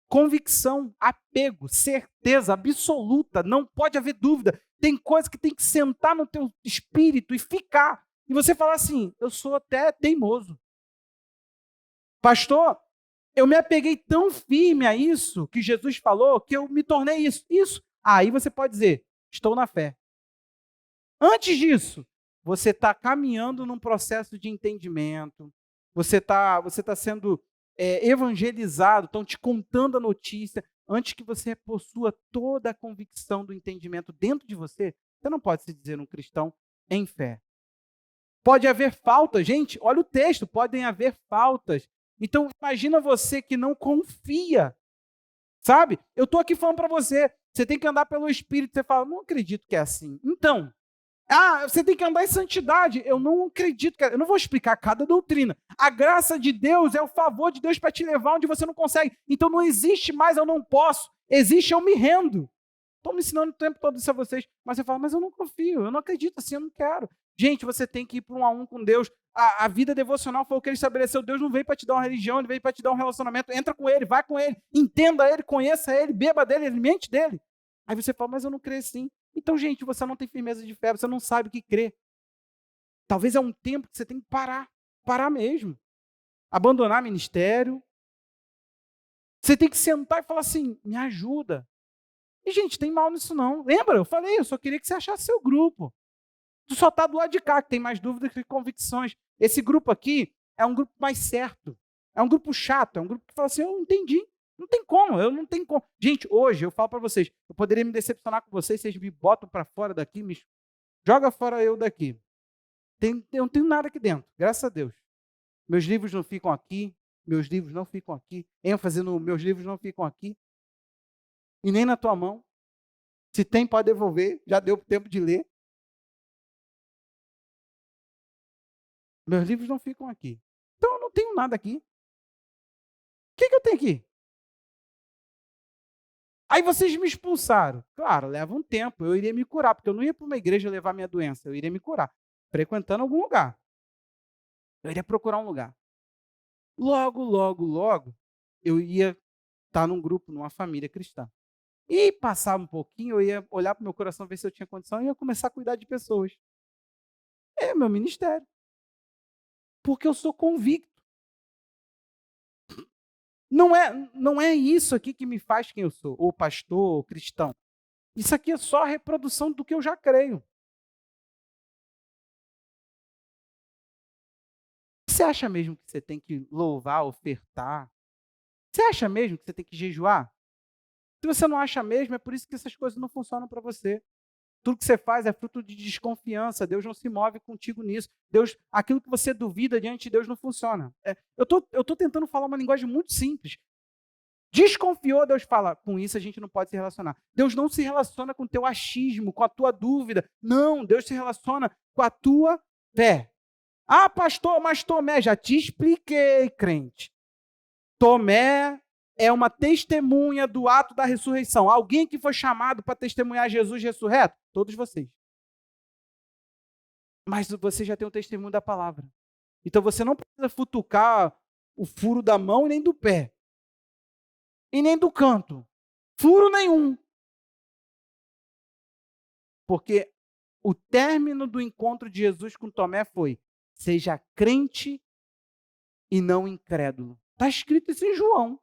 convicção, apego, certeza absoluta, não pode haver dúvida. Tem coisa que tem que sentar no teu espírito e ficar. E você falar assim, eu sou até teimoso. Pastor, eu me apeguei tão firme a isso que Jesus falou que eu me tornei isso. Isso. Aí você pode dizer, estou na fé. Antes disso, você está caminhando num processo de entendimento, você tá sendo evangelizado, estão te contando a notícia. Antes que você possua toda a convicção do entendimento dentro de você, você não pode se dizer um cristão em fé. Pode haver faltas, gente, olha o texto, podem haver faltas. Então, imagina você que não confia, sabe? Eu estou aqui falando para você, você tem que andar pelo Espírito, você fala, não acredito que é assim. Então, você tem que andar em santidade. Eu não acredito, eu não vou explicar cada doutrina. A graça de Deus é o favor de Deus para te levar onde você não consegue. Então, não existe mais eu não posso, existe eu me rendo. Estou me ensinando o tempo todo isso a vocês, mas você fala, mas eu não confio, eu não acredito assim, eu não quero. Gente, você tem que ir para um a um com Deus. A vida devocional foi o que ele estabeleceu. Deus não veio para te dar uma religião, ele veio para te dar um relacionamento. Entra com ele, vai com ele, entenda ele, conheça ele, beba dele, alimente dele. Aí você fala, mas eu não creio assim. Então, gente, você não tem firmeza de fé, você não sabe o que crer. Talvez é um tempo que você tem que parar mesmo. Abandonar ministério. Você tem que sentar e falar assim, me ajuda. E, gente, tem mal nisso não. Lembra? Eu falei, eu só queria que você achasse seu grupo. Tu só está do lado de cá, que tem mais dúvidas que convicções. Esse grupo aqui é um grupo mais certo. É um grupo chato, é um grupo que fala assim, eu não entendi. Não tem como, eu não tenho como. Gente, hoje eu falo para vocês, eu poderia me decepcionar com vocês, vocês me botam para fora daqui, me joga fora eu daqui. Eu não tenho nada aqui dentro, graças a Deus. Meus livros não ficam aqui, meus livros não ficam aqui, ênfase nos meus livros não ficam aqui. E nem na tua mão. Se tem, pode devolver, já deu tempo de ler. Meus livros não ficam aqui. Então eu não tenho nada aqui. O que eu tenho aqui? Aí vocês me expulsaram. Claro, leva um tempo. Eu iria me curar, porque eu não ia para uma igreja levar minha doença. Eu iria me curar, frequentando algum lugar. Eu iria procurar um lugar. Logo, eu ia estar num grupo, numa família cristã. E passava um pouquinho, eu ia olhar para o meu coração, ver se eu tinha condição, e ia começar a cuidar de pessoas. É meu ministério. Porque eu sou convicto. Não é isso aqui que me faz quem eu sou, ou pastor, ou cristão. Isso aqui é só a reprodução do que eu já creio. Você acha mesmo que você tem que louvar, ofertar? Você acha mesmo que você tem que jejuar? Se você não acha mesmo, é por isso que essas coisas não funcionam para você. Tudo que você faz é fruto de desconfiança. Deus não se move contigo nisso. Deus, aquilo que você duvida diante de Deus não funciona. Eu tô tentando falar uma linguagem muito simples. Desconfiou, Deus fala, com isso a gente não pode se relacionar. Deus não se relaciona com o teu achismo, com a tua dúvida. Não, Deus se relaciona com a tua fé. Ah, pastor, mas Tomé, já te expliquei, crente. Tomé é uma testemunha do ato da ressurreição. Alguém que foi chamado para testemunhar Jesus ressurreto? Todos vocês. Mas você já tem o testemunho da palavra. Então você não precisa futucar o furo da mão e nem do pé. E nem do canto. Furo nenhum. Porque o término do encontro de Jesus com Tomé foi: seja crente e não incrédulo. Está escrito isso em João.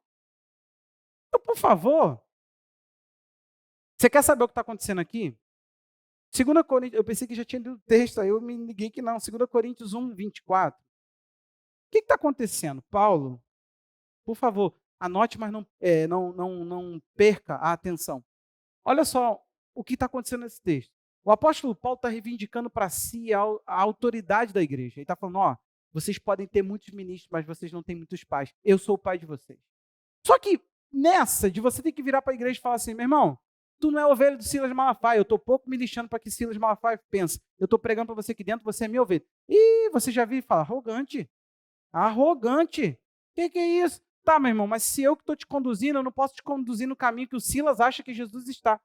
Então, por favor, você quer saber o que está acontecendo aqui? 2 Coríntios, eu pensei que já tinha lido o texto, aí eu me liguei que não. 2 Coríntios 1, 24. O que está acontecendo? Paulo, por favor, anote, mas não perca a atenção. Olha só o que está acontecendo nesse texto. O apóstolo Paulo está reivindicando para si a autoridade da igreja. Ele está falando, ó, vocês podem ter muitos ministros, mas vocês não têm muitos pais. Eu sou o pai de vocês. Só que nessa de você ter que virar para a igreja e falar assim, meu irmão, tu não é ovelha do Silas Malafaia, eu estou pouco me lixando para que Silas Malafaia pense. Eu estou pregando para você aqui dentro, você é minha ovelha. E você já viu e fala, arrogante. Arrogante. O que é isso? Tá, meu irmão, mas se eu que estou te conduzindo, eu não posso te conduzir no caminho que o Silas acha que Jesus está.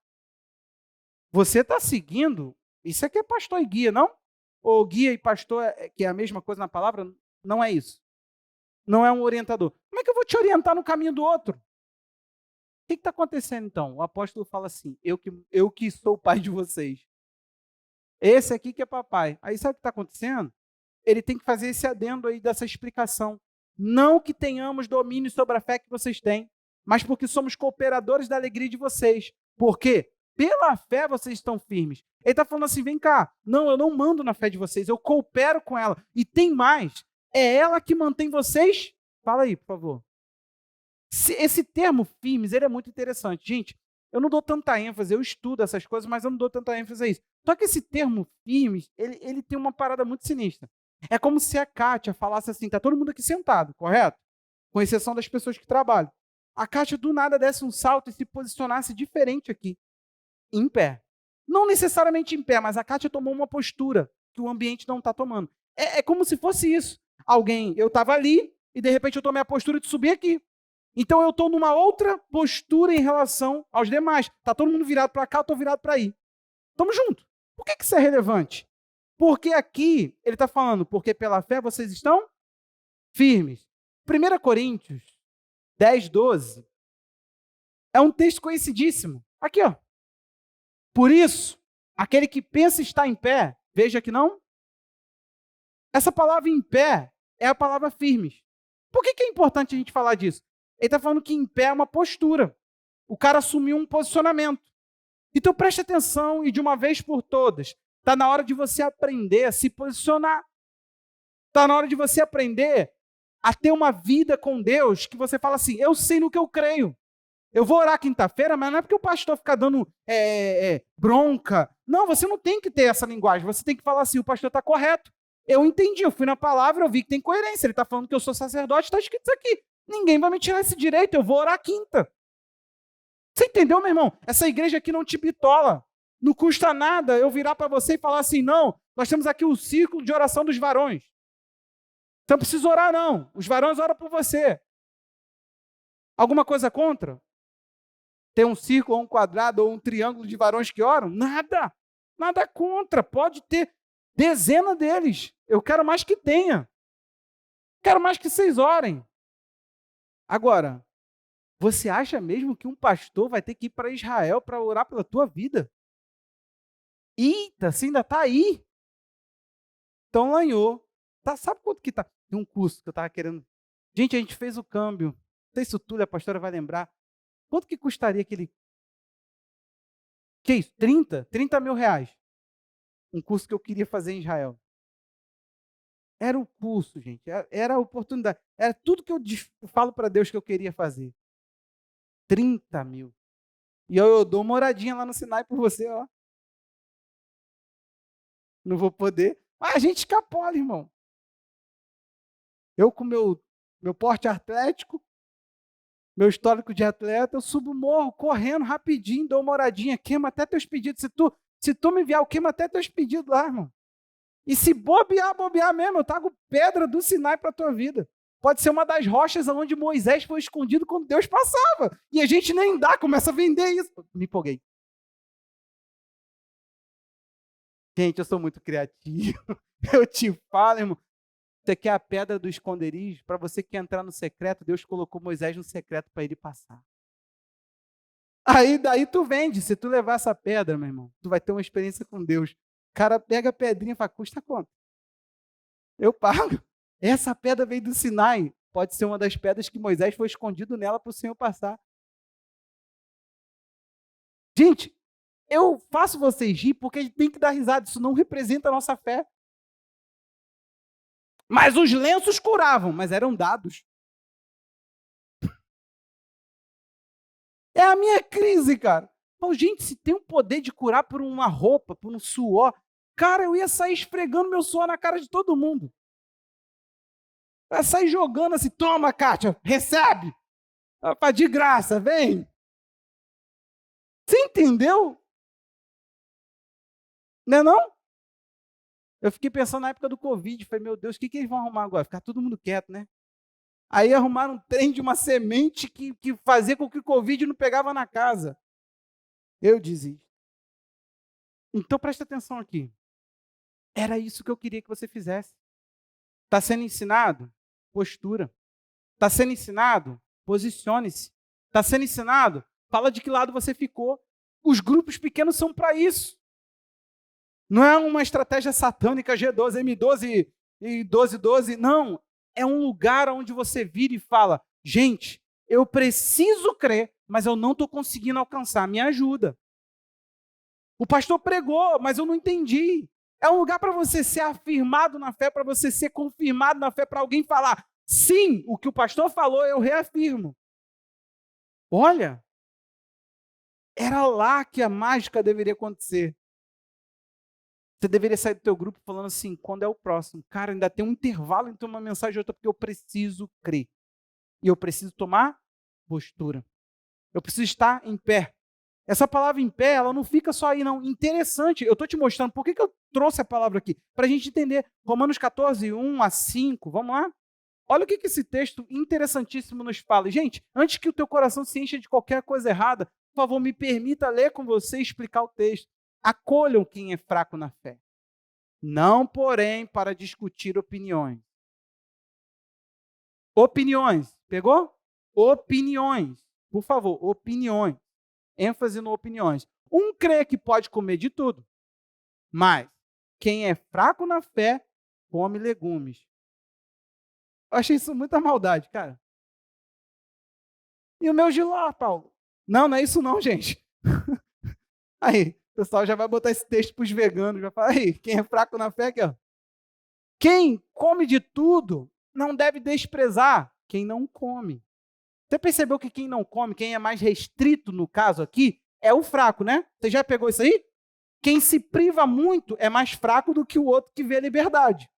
Você está seguindo, isso aqui é pastor e guia, não? Ou guia e pastor, que é a mesma coisa na palavra? Não é isso. Não é um orientador. Como é que eu vou te orientar no caminho do outro? O que está acontecendo então? O apóstolo fala assim, eu que sou o pai de vocês. Esse aqui que é papai. Aí sabe o que está acontecendo? Ele tem que fazer esse adendo aí dessa explicação. Não que tenhamos domínio sobre a fé que vocês têm, mas porque somos cooperadores da alegria de vocês. Por quê? Pela fé vocês estão firmes. Ele está falando assim, vem cá, não, eu não mando na fé de vocês, eu coopero com ela. E tem mais, é ela que mantém vocês? Fala aí, por favor. Esse termo firmes, ele é muito interessante. Gente, eu não dou tanta ênfase, eu estudo essas coisas, mas eu não dou tanta ênfase a isso. Só que esse termo firmes, ele tem uma parada muito sinistra. É como se a Kátia falasse assim, tá todo mundo aqui sentado, correto? Com exceção das pessoas que trabalham. A Kátia do nada desse um salto e se posicionasse diferente aqui, em pé. Não necessariamente em pé, mas a Kátia tomou uma postura que o ambiente não está tomando. É como se fosse isso. Eu estava ali e de repente eu tomei a postura de subir aqui. Então eu estou numa outra postura em relação aos demais. Está todo mundo virado para cá, eu estou virado para aí. Estamos juntos. Por que isso é relevante? Porque aqui ele está falando, porque pela fé vocês estão firmes. 1 Coríntios 10, 12 é um texto conhecidíssimo. Aqui, ó. Por isso, aquele que pensa estar em pé, veja que não. Essa palavra em pé é a palavra firmes. Por que é importante a gente falar disso? Ele está falando que em pé é uma postura. O cara assumiu um posicionamento. Então preste atenção e de uma vez por todas, está na hora de você aprender a se posicionar. Está na hora de você aprender a ter uma vida com Deus que você fala assim, eu sei no que eu creio. Eu vou orar quinta-feira, mas não é porque o pastor fica dando bronca. Não, você não tem que ter essa linguagem. Você tem que falar assim, o pastor está correto. Eu entendi, eu fui na palavra, eu vi que tem coerência. Ele está falando que eu sou sacerdote, está escrito isso aqui. Ninguém vai me tirar esse direito, eu vou orar quinta. Você entendeu, meu irmão? Essa igreja aqui não te bitola. Não custa nada eu virar para você e falar assim, não, nós temos aqui o círculo de oração dos varões. Então não precisa orar, não. Os varões oram por você. Alguma coisa contra? Ter um círculo, ou um quadrado, ou um triângulo de varões que oram? Nada. Nada contra. Pode ter dezena deles. Eu quero mais que tenha. Quero mais que vocês orem. Agora, você acha mesmo que um pastor vai ter que ir para Israel para orar pela tua vida? Eita, você ainda está aí? Então lanhou. Tá, sabe quanto que tá? Tem um curso que eu estava querendo. Gente, a gente fez o câmbio. Não sei se o Túlio, a pastora, vai lembrar. Quanto que custaria aquele... Que isso? 30 mil reais. Um curso que eu queria fazer em Israel. Era o curso, gente. Era a oportunidade. Era tudo que eu falo para Deus que eu queria fazer. 30 mil. E eu dou uma moradinha lá no Sinai por você, ó. Não vou poder. Mas a gente escapola, irmão. Eu com meu porte atlético, meu histórico de atleta, eu subo o morro correndo rapidinho, dou uma moradinha, queima até teus pedidos. Se tu me enviar, eu queimo até teus pedidos lá, irmão. E se bobear mesmo, eu trago pedra do Sinai para a tua vida. Pode ser uma das rochas onde Moisés foi escondido quando Deus passava. E a gente nem dá, começa a vender isso. Me empolguei. Gente, eu sou muito criativo. Eu te falo, irmão. Você quer a pedra do esconderijo? Para você que quer entrar no secreto, Deus colocou Moisés no secreto para ele passar. Aí daí tu vende. Se tu levar essa pedra, meu irmão, tu vai ter uma experiência com Deus. O cara pega a pedrinha e fala, custa quanto? Eu pago. Essa pedra veio do Sinai. Pode ser uma das pedras que Moisés foi escondido nela para o Senhor passar. Gente, eu faço vocês rir porque a gente tem que dar risada. Isso não representa a nossa fé. Mas os lenços curavam, mas eram dados. É a minha crise, cara. Então, gente, se tem o poder de curar por uma roupa, por um suor, cara, eu ia sair esfregando meu suor na cara de todo mundo. Eu ia sair jogando assim, toma, Kátia, recebe. De graça, vem. Você entendeu? Não é não? Eu fiquei pensando na época do Covid, falei, meu Deus, o que eles vão arrumar agora? Ficar todo mundo quieto, né? Aí arrumaram um trem de uma semente que fazia com que o Covid não pegava na casa. Eu desisto. Então presta atenção aqui. Era isso que eu queria que você fizesse. Está sendo ensinado? Postura. Está sendo ensinado? Posicione-se. Está sendo ensinado? Fala de que lado você ficou. Os grupos pequenos são para isso. Não é uma estratégia satânica G12, M12 e 1212. Não. É um lugar onde você vira e fala, gente, eu preciso crer, mas eu não estou conseguindo alcançar. Me ajuda. O pastor pregou, mas eu não entendi. É um lugar para você ser afirmado na fé, para você ser confirmado na fé, para alguém falar, sim, o que o pastor falou, eu reafirmo. Olha, era lá que a mágica deveria acontecer. Você deveria sair do teu grupo falando assim, quando é o próximo? Cara, ainda tem um intervalo entre uma mensagem e outra, porque eu preciso crer. E eu preciso tomar postura. Eu preciso estar em pé. Essa palavra em pé, ela não fica só aí, não. Interessante, eu estou te mostrando por que eu trouxe a palavra aqui. Para a gente entender. Romanos 14, 1 a 5, vamos lá? Olha o que esse texto interessantíssimo nos fala. Gente, antes que o teu coração se encha de qualquer coisa errada, por favor, me permita ler com você e explicar o texto. Acolham quem é fraco na fé. Não, porém, para discutir opiniões. Opiniões. Pegou? Opiniões. Por favor, opiniões. ênfase no opiniões. Um crê que pode comer de tudo, mas quem é fraco na fé, come legumes. Eu achei isso muita maldade, cara. E o meu giló, Paulo? Não, não é isso não, gente. Aí, o pessoal já vai botar esse texto para os veganos, já fala, aí, quem é fraco na fé, aqui, ó. Quem come de tudo, não deve desprezar quem não come. Você percebeu que quem não come, quem é mais restrito no caso aqui, é o fraco, né? Você já pegou isso aí? Quem se priva muito é mais fraco do que o outro que vê a liberdade.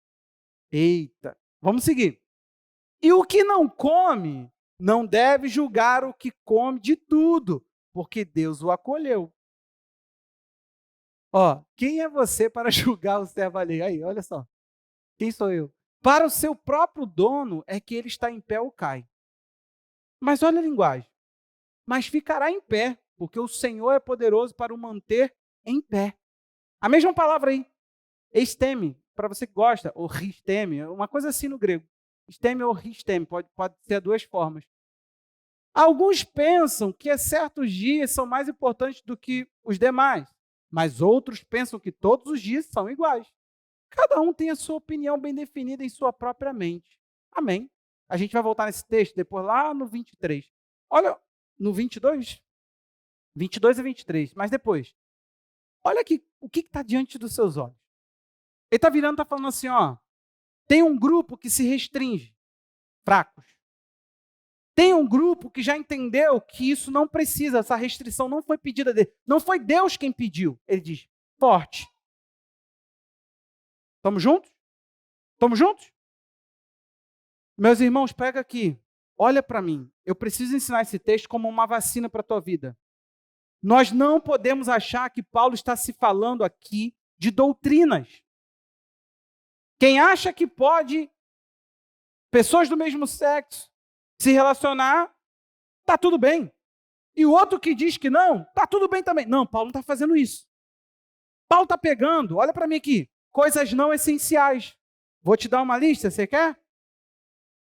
Eita, vamos seguir. E o que não come, não deve julgar o que come de tudo, porque Deus o acolheu. Ó, quem é você para julgar o servo alheio? Aí, olha só. Quem sou eu? Para o seu próprio dono é que ele está em pé ou cai. Mas olha a linguagem. Mas ficará em pé, porque o Senhor é poderoso para o manter em pé. A mesma palavra aí, esteme, para você que gosta, ou risteme, uma coisa assim no grego. Esteme ou risteme, pode ser duas formas. Alguns pensam que certos dias são mais importantes do que os demais, mas outros pensam que todos os dias são iguais. Cada um tem a sua opinião bem definida em sua própria mente. Amém. A gente vai voltar nesse texto depois lá no 23. Olha, no 22? 22 e 23, mas depois. Olha aqui, o que está diante dos seus olhos. Ele está virando e está falando assim, ó, Tem um grupo que se restringe, fracos. Tem um grupo que já entendeu que isso não precisa, essa restrição não foi pedida dele. Não foi Deus quem pediu. Ele diz, forte. Estamos juntos? Estamos juntos? Meus irmãos, pega aqui. Olha para mim. Eu preciso ensinar esse texto como uma vacina para a tua vida. Nós não podemos achar que Paulo está se falando aqui de doutrinas. Quem acha que pode, pessoas do mesmo sexo, se relacionar, está tudo bem. E o outro que diz que não, está tudo bem também. Não, Paulo não está fazendo isso. Paulo está pegando, olha para mim aqui, coisas não essenciais. Vou te dar uma lista, você quer?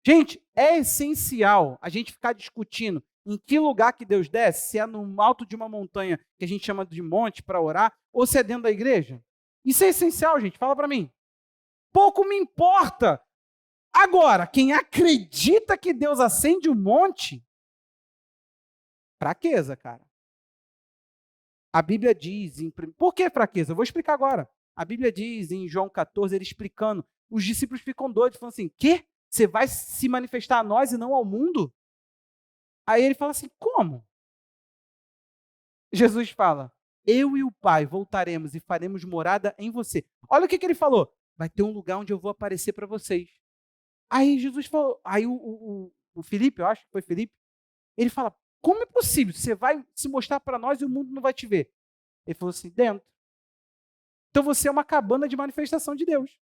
Gente, é essencial a gente ficar discutindo em que lugar que Deus desce, se é no alto de uma montanha, que a gente chama de monte para orar, ou se é dentro da igreja. Isso é essencial, gente, fala para mim. Pouco me importa. Agora, quem acredita que Deus acende um monte, fraqueza, cara. A Bíblia diz, por que fraqueza? Eu vou explicar agora. A Bíblia diz em João 14, ele explicando, os discípulos ficam doidos, falando assim, quê? Você vai se manifestar a nós e não ao mundo? Aí ele fala assim, como? Jesus fala, eu e o Pai voltaremos e faremos morada em você. Olha o que ele falou, vai ter um lugar onde eu vou aparecer para vocês. Aí Jesus falou, aí o Filipe, eu acho que foi Filipe, ele fala, como é possível? Você vai se mostrar para nós e o mundo não vai te ver. Ele falou assim, dentro. Então você é uma cabana de manifestação de Deus.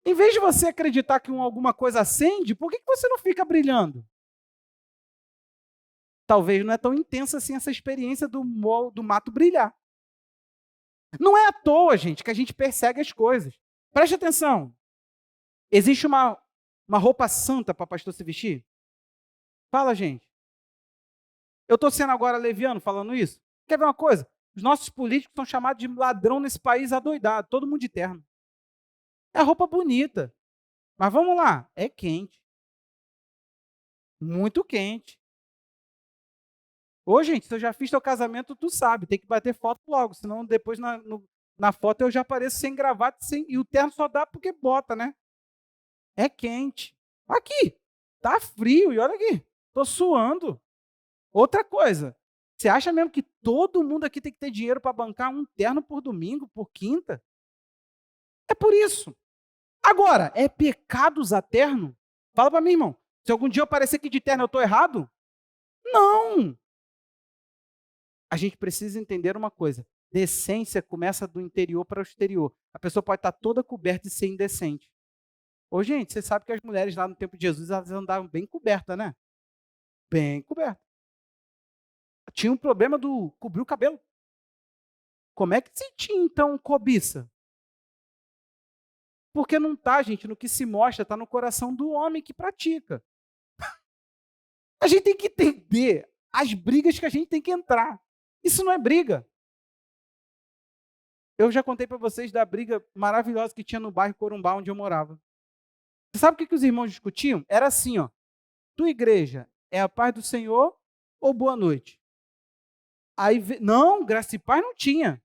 Em vez de você acreditar que alguma coisa acende, por que você não fica brilhando? Talvez não é tão intensa assim essa experiência do mato brilhar. Não é à toa, gente, que a gente persegue as coisas. Preste atenção. Existe uma roupa santa para pastor se vestir? Fala, gente. Eu estou sendo agora leviano falando isso? Quer ver uma coisa? Os nossos políticos são chamados de ladrão nesse país adoidado, todo mundo de terno. É roupa bonita. Mas vamos lá, é quente. Muito quente. Ô, gente, se eu já fiz teu casamento, tu sabe, tem que bater foto logo, senão depois na foto eu já apareço sem gravata, e o terno só dá porque bota, né? É quente. Aqui, tá frio, e olha aqui, tô suando. Outra coisa, você acha mesmo que todo mundo aqui tem que ter dinheiro para bancar um terno por domingo, por quinta? É por isso. Agora, é pecado usar terno? Fala para mim, irmão. Se algum dia eu parecer que de terno eu estou errado? Não. A gente precisa entender uma coisa. Decência começa do interior para o exterior. A pessoa pode estar toda coberta e ser indecente. Ô, gente, você sabe que as mulheres lá no tempo de Jesus, elas andavam bem cobertas, né? Bem cobertas. Tinha um problema do cobrir o cabelo. Como é que se tinha, então, cobiça? Porque não está, gente, no que se mostra, está no coração do homem que pratica. A gente tem que entender as brigas que a gente tem que entrar. Isso não é briga. Eu já contei para vocês da briga maravilhosa que tinha no bairro Corumbá, onde eu morava. Você sabe o que os irmãos discutiam? Era assim, ó. Tua igreja é a paz do Senhor ou boa noite? Aí, não, graça e paz não tinha.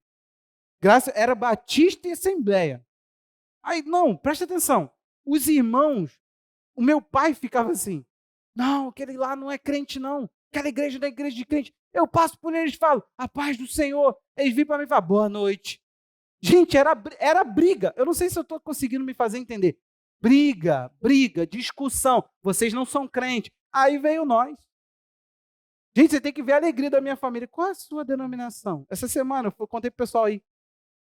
Graça era batista e assembleia. Aí, não, presta atenção. Os irmãos, o meu pai ficava assim, não, aquele lá não é crente não. Aquela igreja não é igreja de crente. Eu passo por eles e falo, a paz do Senhor. Eles vêm para mim e falam, boa noite. Gente, era briga. Eu não sei se eu estou conseguindo me fazer entender. Briga, discussão. Vocês não são crentes. Aí veio nós. Gente, você tem que ver a alegria da minha família. Qual é a sua denominação? Essa semana eu contei pro pessoal aí.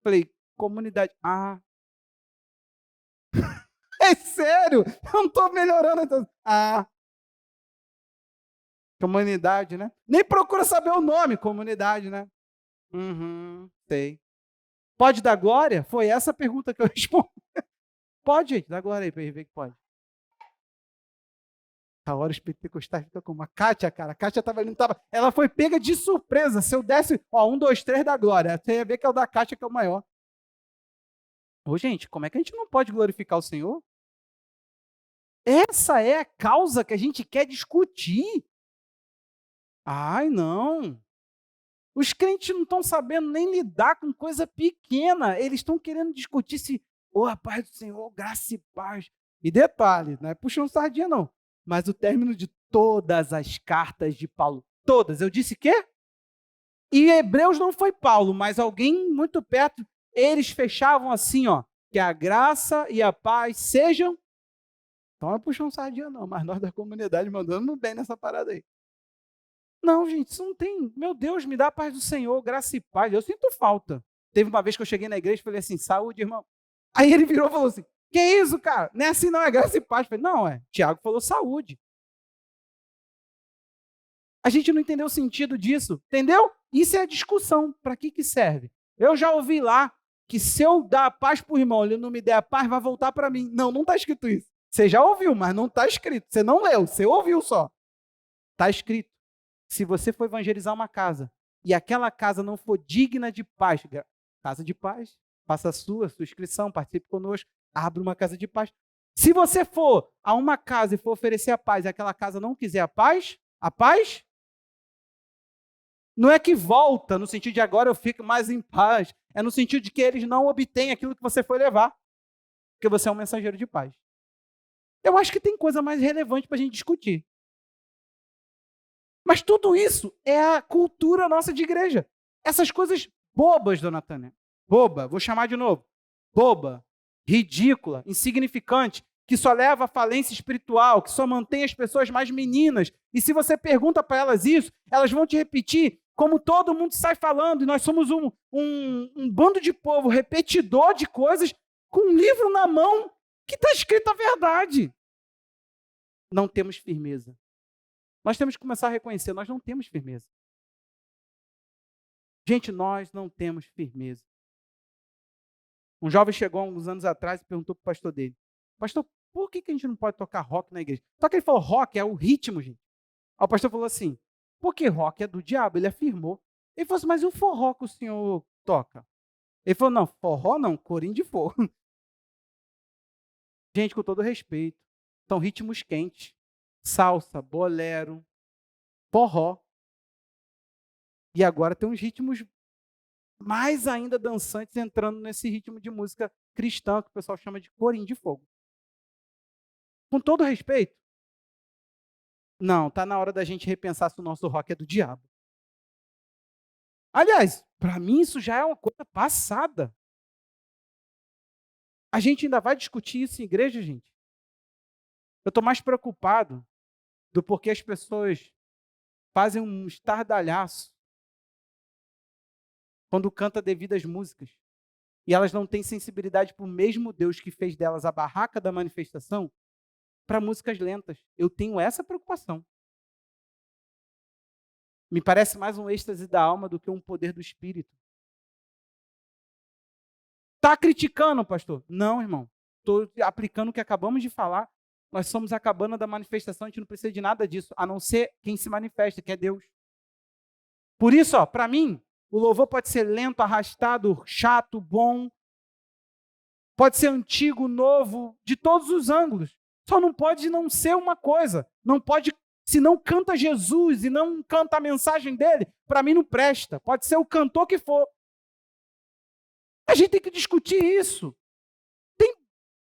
Falei, comunidade. Ah. É sério? Eu não estou melhorando. Então. Ah. Comunidade, né? Nem procura saber o nome, comunidade, né? Sei. Pode dar glória? Foi essa a pergunta que eu respondi. Pode, gente, dá glória aí para ele ver que pode. A hora os pentecostais ficam com uma Kátia, cara. A Kátia estava ali, não estava. Ela foi pega de surpresa. Se eu desse, 1, 2, 3 da glória. Você ia ver que é o da Kátia que é o maior. Ô, gente, como é que a gente não pode glorificar o Senhor? Essa é a causa que a gente quer discutir. Ai, não. Os crentes não estão sabendo nem lidar com coisa pequena. Eles estão querendo discutir se Ô, a paz do Senhor, graça e paz. E detalhe, não é puxando sardinha não, mas o término de todas as cartas de Paulo, todas, eu disse quê? E Hebreus não foi Paulo, mas alguém muito perto, eles fechavam assim, ó, que a graça e a paz sejam. Então não é puxando sardinha não, mas nós da comunidade mandando bem nessa parada aí. Não, gente, isso não tem. Meu Deus, me dá a paz do Senhor, graça e paz. Eu sinto falta. Teve uma vez que eu cheguei na igreja e falei assim, saúde, irmão. Aí ele virou e falou assim, que isso, cara? Não é assim não, é graça e paz. Eu falei, não, Tiago falou saúde. A gente não entendeu o sentido disso, entendeu? Isso é a discussão. Para que serve? Eu já ouvi lá que se eu dar a paz para o irmão, ele não me der a paz, vai voltar para mim. Não, não está escrito isso. Você já ouviu, mas não está escrito. Você não leu, você ouviu só. Está escrito. Se você for evangelizar uma casa e aquela casa não for digna de paz, casa de paz, faça a sua inscrição, participe conosco, abra uma casa de paz. Se você for a uma casa e for oferecer a paz e aquela casa não quiser a paz não é que volta no sentido de agora eu fico mais em paz, é no sentido de que eles não obtêm aquilo que você foi levar, porque você é um mensageiro de paz. Eu acho que tem coisa mais relevante para a gente discutir. Mas tudo isso é a cultura nossa de igreja. Essas coisas bobas, dona Tânia. Boba, vou chamar de novo. Boba, ridícula, insignificante, que só leva à falência espiritual, que só mantém as pessoas mais meninas. E se você pergunta para elas isso, elas vão te repetir como todo mundo sai falando. E nós somos um bando de povo repetidor de coisas com um livro na mão que está escrito a verdade. Não temos firmeza. Nós temos que começar a reconhecer, nós não temos firmeza. Gente, nós não temos firmeza. Um jovem chegou há uns anos atrás e perguntou para o pastor dele, pastor, por que a gente não pode tocar rock na igreja? Só que ele falou, rock é o ritmo, gente. Aí o pastor falou assim, porque rock é do diabo, ele afirmou. Ele falou assim, mas e o forró que o senhor toca? Ele falou, não, forró não, corim de fogo. Gente, com todo respeito, são ritmos quentes. Salsa, bolero, forró. E agora tem uns ritmos mais ainda dançantes entrando nesse ritmo de música cristã que o pessoal chama de corim de fogo. Com todo respeito, não, está na hora da gente repensar se o nosso rock é do diabo. Aliás, para mim isso já é uma coisa passada. A gente ainda vai discutir isso em igreja, gente? Eu estou mais preocupado do porquê as pessoas fazem um estardalhaço quando canta devidas músicas. E elas não têm sensibilidade para o mesmo Deus que fez delas a barraca da manifestação para músicas lentas. Eu tenho essa preocupação. Me parece mais um êxtase da alma do que um poder do Espírito. Está criticando, pastor? Não, irmão. Estou aplicando o que acabamos de falar. Nós somos a cabana da manifestação, a gente não precisa de nada disso, a não ser quem se manifesta, que é Deus. Por isso, para mim, o louvor pode ser lento, arrastado, chato, bom. Pode ser antigo, novo, de todos os ângulos. Só não pode não ser uma coisa. Não pode, se não canta Jesus e não canta a mensagem dele, para mim não presta. Pode ser o cantor que for. A gente tem que discutir isso.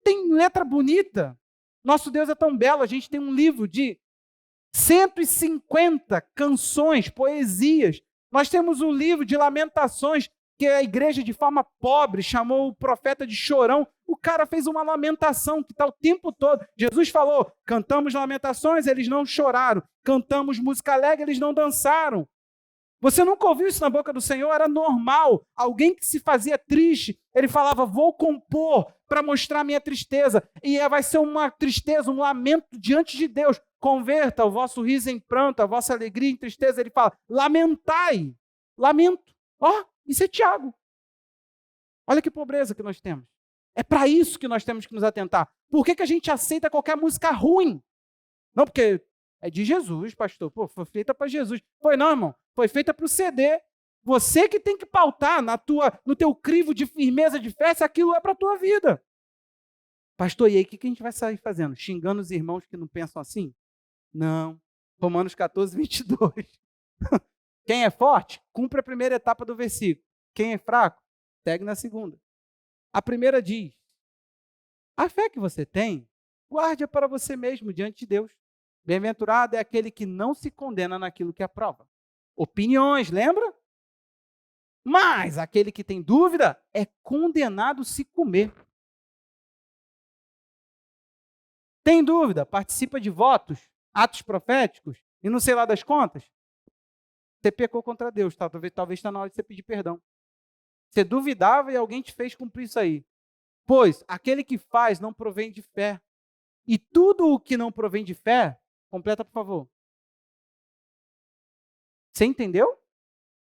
Tem letra bonita. Nosso Deus é tão belo. A gente tem um livro de 150 canções, poesias. Nós temos um livro de lamentações que a igreja, de forma pobre, chamou o profeta de chorão. O cara fez uma lamentação que está o tempo todo. Jesus falou, cantamos lamentações, eles não choraram. Cantamos música alegre, eles não dançaram. Você nunca ouviu isso na boca do Senhor? Era normal. Alguém que se fazia triste, ele falava, vou compor para mostrar minha tristeza. E vai ser uma tristeza, um lamento diante de Deus. Converta o vosso riso em pranto, a vossa alegria em tristeza. Ele fala, lamentai. Lamento. Isso é Tiago. Olha que pobreza que nós temos. É para isso que nós temos que nos atentar. Por que a gente aceita qualquer música ruim? Não, porque é de Jesus, pastor. Foi feita para Jesus. Foi não, irmão. Foi feita para o CD. Você que tem que pautar no teu crivo de firmeza de fé se aquilo é para a tua vida. Pastor, e aí o que a gente vai sair fazendo? Xingando os irmãos que não pensam assim? Não. Romanos 14, 22. Quem é forte, cumpre a primeira etapa do versículo. Quem é fraco, segue na segunda. A primeira diz, A fé que você tem, guarde-a para você mesmo diante de Deus. Bem-aventurado é aquele que não se condena naquilo que aprova. Opiniões, lembra? Mas aquele que tem dúvida é condenado se comer. Tem dúvida? Participa de votos, atos proféticos e não sei lá das contas? Você pecou contra Deus, tá? Talvez está na hora de você pedir perdão. Você duvidava e alguém te fez cumprir isso aí. Pois aquele que faz não provém de fé. E tudo o que não provém de fé, completa por favor. Você entendeu?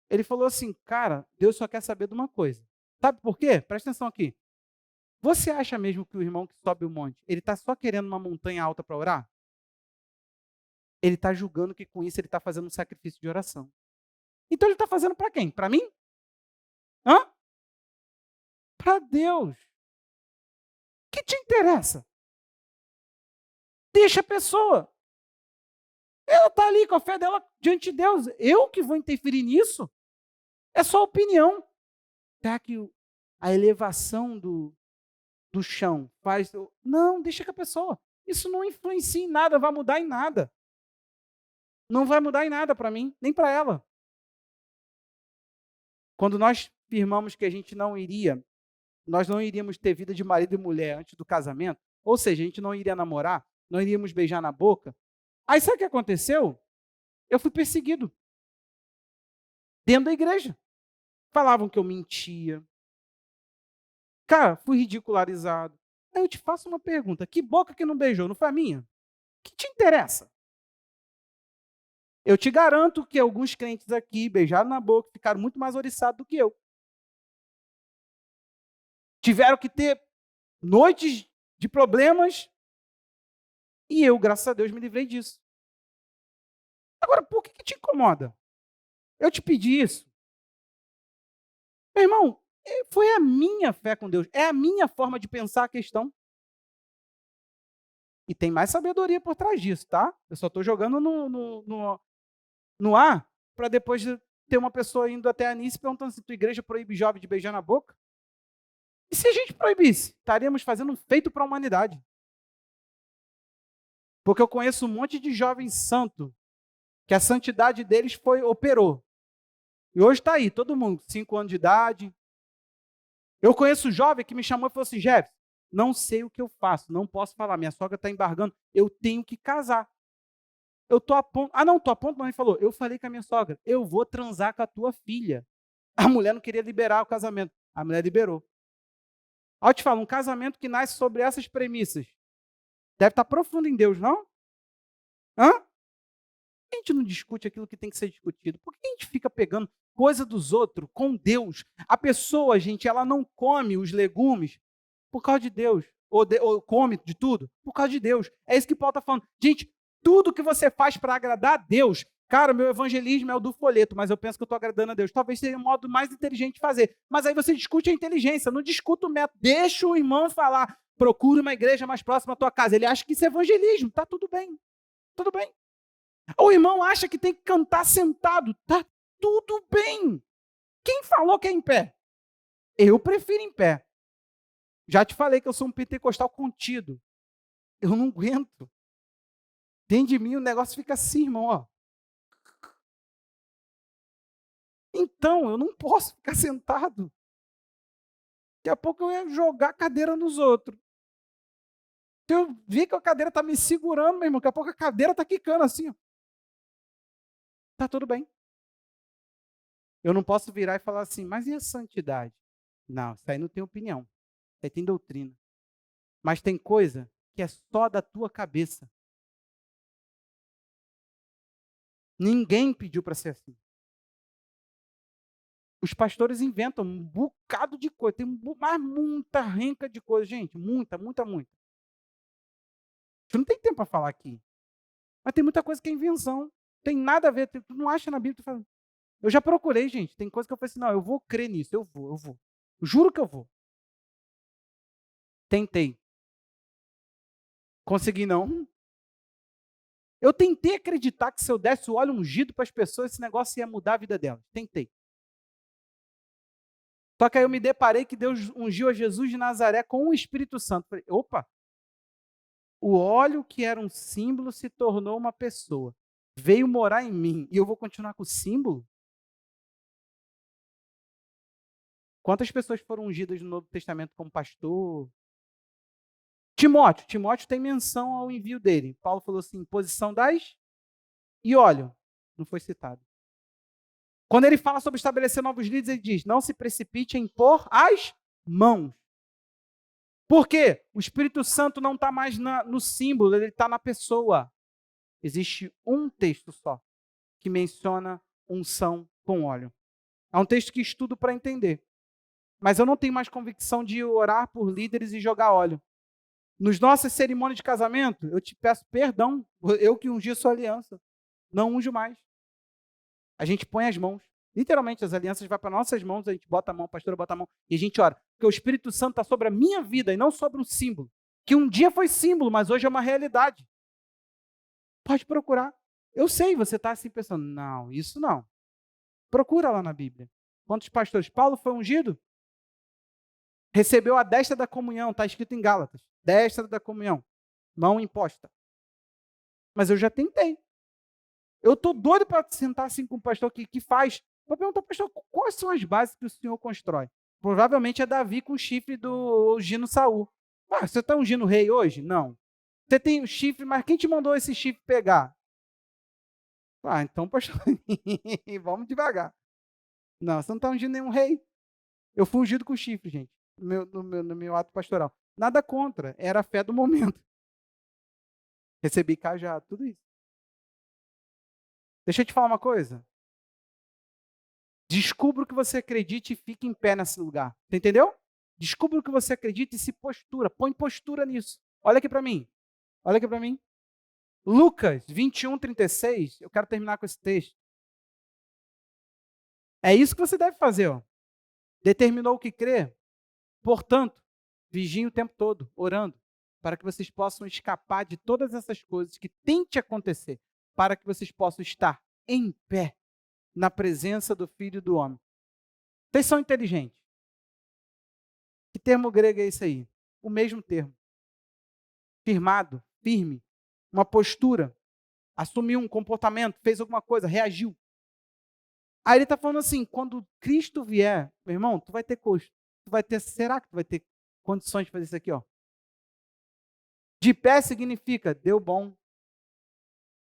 Ele falou assim, cara, Deus só quer saber de uma coisa. Sabe por quê? Presta atenção aqui. Você acha mesmo que o irmão que sobe o monte, ele está só querendo uma montanha alta para orar? Ele está julgando que com isso ele está fazendo um sacrifício de oração. Então ele está fazendo para quem? Para mim? Hã? Para Deus. O que te interessa? Deixa a pessoa. Ela está ali com a fé dela diante de Deus. Eu que vou interferir nisso? É só opinião. Será que a elevação do chão faz... Não, deixa com a pessoa. Isso não influencia em nada, vai mudar em nada. Não vai mudar em nada para mim, nem para ela. Quando nós afirmamos que a gente nós não iríamos ter vida de marido e mulher antes do casamento, ou seja, a gente não iria namorar, não iríamos beijar na boca. Aí sabe o que aconteceu? Eu fui perseguido dentro da igreja. Falavam que eu mentia. Cara, fui ridicularizado. Aí eu te faço uma pergunta, que boca que não beijou, não foi a minha? O que te interessa? Eu te garanto que alguns crentes aqui beijaram na boca, ficaram muito mais oriçados do que eu. Tiveram que ter noites de problemas e eu, graças a Deus, me livrei disso. Agora, por que te incomoda? Eu te pedi isso. Meu irmão, foi a minha fé com Deus, é a minha forma de pensar a questão. E tem mais sabedoria por trás disso, tá? Eu só estou jogando no ar para depois ter uma pessoa indo até a Anice perguntando se tua igreja proíbe jovem de beijar na boca. E se a gente proibisse? Estaríamos fazendo um feito para a humanidade. Porque eu conheço um monte de jovem santo que a santidade deles operou. E hoje está aí, todo mundo, 5 anos de idade. Eu conheço um jovem que me chamou e falou assim, Jefferson, não sei o que eu faço, não posso falar, minha sogra está embargando, eu tenho que casar. Eu estou a ponto, não, estou a ponto, mas ele falou, eu falei com a minha sogra, eu vou transar com a tua filha. A mulher não queria liberar o casamento, a mulher liberou. Aí eu te falo, um casamento que nasce sobre essas premissas, deve estar profundo em Deus, não? Hã? A gente não discute aquilo que tem que ser discutido? Por que a gente fica pegando coisa dos outros com Deus? A pessoa, gente, ela não come os legumes por causa de Deus. Ou come de tudo por causa de Deus. É isso que Paulo está falando. Gente, tudo que você faz para agradar a Deus, cara, meu evangelismo é o do folheto, mas eu penso que eu estou agradando a Deus. Talvez seja um modo mais inteligente de fazer. Mas aí você discute a inteligência, não discuta o método. Deixa o irmão falar. Procure uma igreja mais próxima à tua casa. Ele acha que isso é evangelismo. Tá tudo bem. Tudo bem. O irmão acha que tem que cantar sentado. Tá tudo bem. Quem falou que é em pé? Eu prefiro em pé. Já te falei que eu sou um pentecostal contido. Eu não aguento. Dentro de mim o negócio fica assim, irmão. Ó. Então, eu não posso ficar sentado. Daqui a pouco eu ia jogar a cadeira nos outros. Se eu vi que a cadeira está me segurando, meu irmão, daqui a pouco a cadeira está quicando assim. Ó. Tá tudo bem. Eu não posso virar e falar assim, mas e a santidade? Não, isso aí não tem opinião. Isso aí tem doutrina. Mas tem coisa que é só da tua cabeça. Ninguém pediu para ser assim. Os pastores inventam um bocado de coisa. Tem muita renca de coisa, gente. Muita, muita, muita. A gente não tem tempo para falar aqui. Mas tem muita coisa que é invenção. Tem nada a ver. Tu não acha na Bíblia. Eu já procurei, gente. Tem coisa que eu falei assim, não, eu vou crer nisso. Eu vou. Eu juro que eu vou. Tentei. Consegui não. Eu tentei acreditar que se eu desse o óleo ungido para as pessoas, esse negócio ia mudar a vida delas. Tentei. Só que aí eu me deparei que Deus ungiu a Jesus de Nazaré com o Espírito Santo. Falei, opa, o óleo que era um símbolo se tornou uma pessoa. Veio morar em mim e eu vou continuar com o símbolo? Quantas pessoas foram ungidas no Novo Testamento como pastor? Timóteo tem menção ao envio dele. Paulo falou assim, posição das... E óleo, não foi citado. Quando ele fala sobre estabelecer novos líderes, ele diz, não se precipite em pôr as mãos. Por quê? O Espírito Santo não está mais no símbolo, ele está na pessoa. Existe um texto só que menciona unção com óleo. É um texto que estudo para entender. Mas eu não tenho mais convicção de orar por líderes e jogar óleo. Nos nossas cerimônias de casamento, eu te peço perdão, eu que ungi a sua aliança. Não unjo mais. A gente põe as mãos. Literalmente, as alianças vão para nossas mãos, a gente bota a mão, a pastora bota a mão, e a gente ora. Porque o Espírito Santo está sobre a minha vida e não sobre um símbolo. Que um dia foi símbolo, mas hoje é uma realidade. Pode procurar. Eu sei, você está assim pensando, não, isso não. Procura lá na Bíblia. Quantos pastores? Paulo foi ungido? Recebeu a destra da comunhão, está escrito em Gálatas. Destra da comunhão. Mão imposta. Mas eu já tentei. Eu estou doido para sentar assim com o pastor que faz. Vou perguntar, pastor, quais são as bases que o senhor constrói? Provavelmente é Davi com o chifre do ungindo Saul. Ah, você está ungindo o rei hoje? Não. Você tem o chifre, mas quem te mandou esse chifre pegar? Ah, então, pastor, vamos devagar. Não, você não está ungindo nenhum rei. Eu fui ungido com chifre, gente, no meu ato pastoral. Nada contra, era a fé do momento. Recebi cajado, tudo isso. Deixa eu te falar uma coisa. Descubra o que você acredita e fique em pé nesse lugar. Você entendeu? Descubra o que você acredita e se postura. Põe postura nisso. Olha aqui para mim. Olha aqui para mim. Lucas 21:36. Eu quero terminar com esse texto. É isso que você deve fazer. Ó. Determinou o que crê. Portanto, vigiem o tempo todo, orando, para que vocês possam escapar de todas essas coisas que têm que acontecer, para que vocês possam estar em pé na presença do Filho do Homem. Vocês são inteligentes. Que termo grego é esse aí? O mesmo termo. Firmado, firme, uma postura, assumiu um comportamento, fez alguma coisa, reagiu. Aí ele está falando assim, quando Cristo vier, meu irmão, tu vai ter custo. Será que tu vai ter condições de fazer isso aqui, ó? De pé significa, deu bom.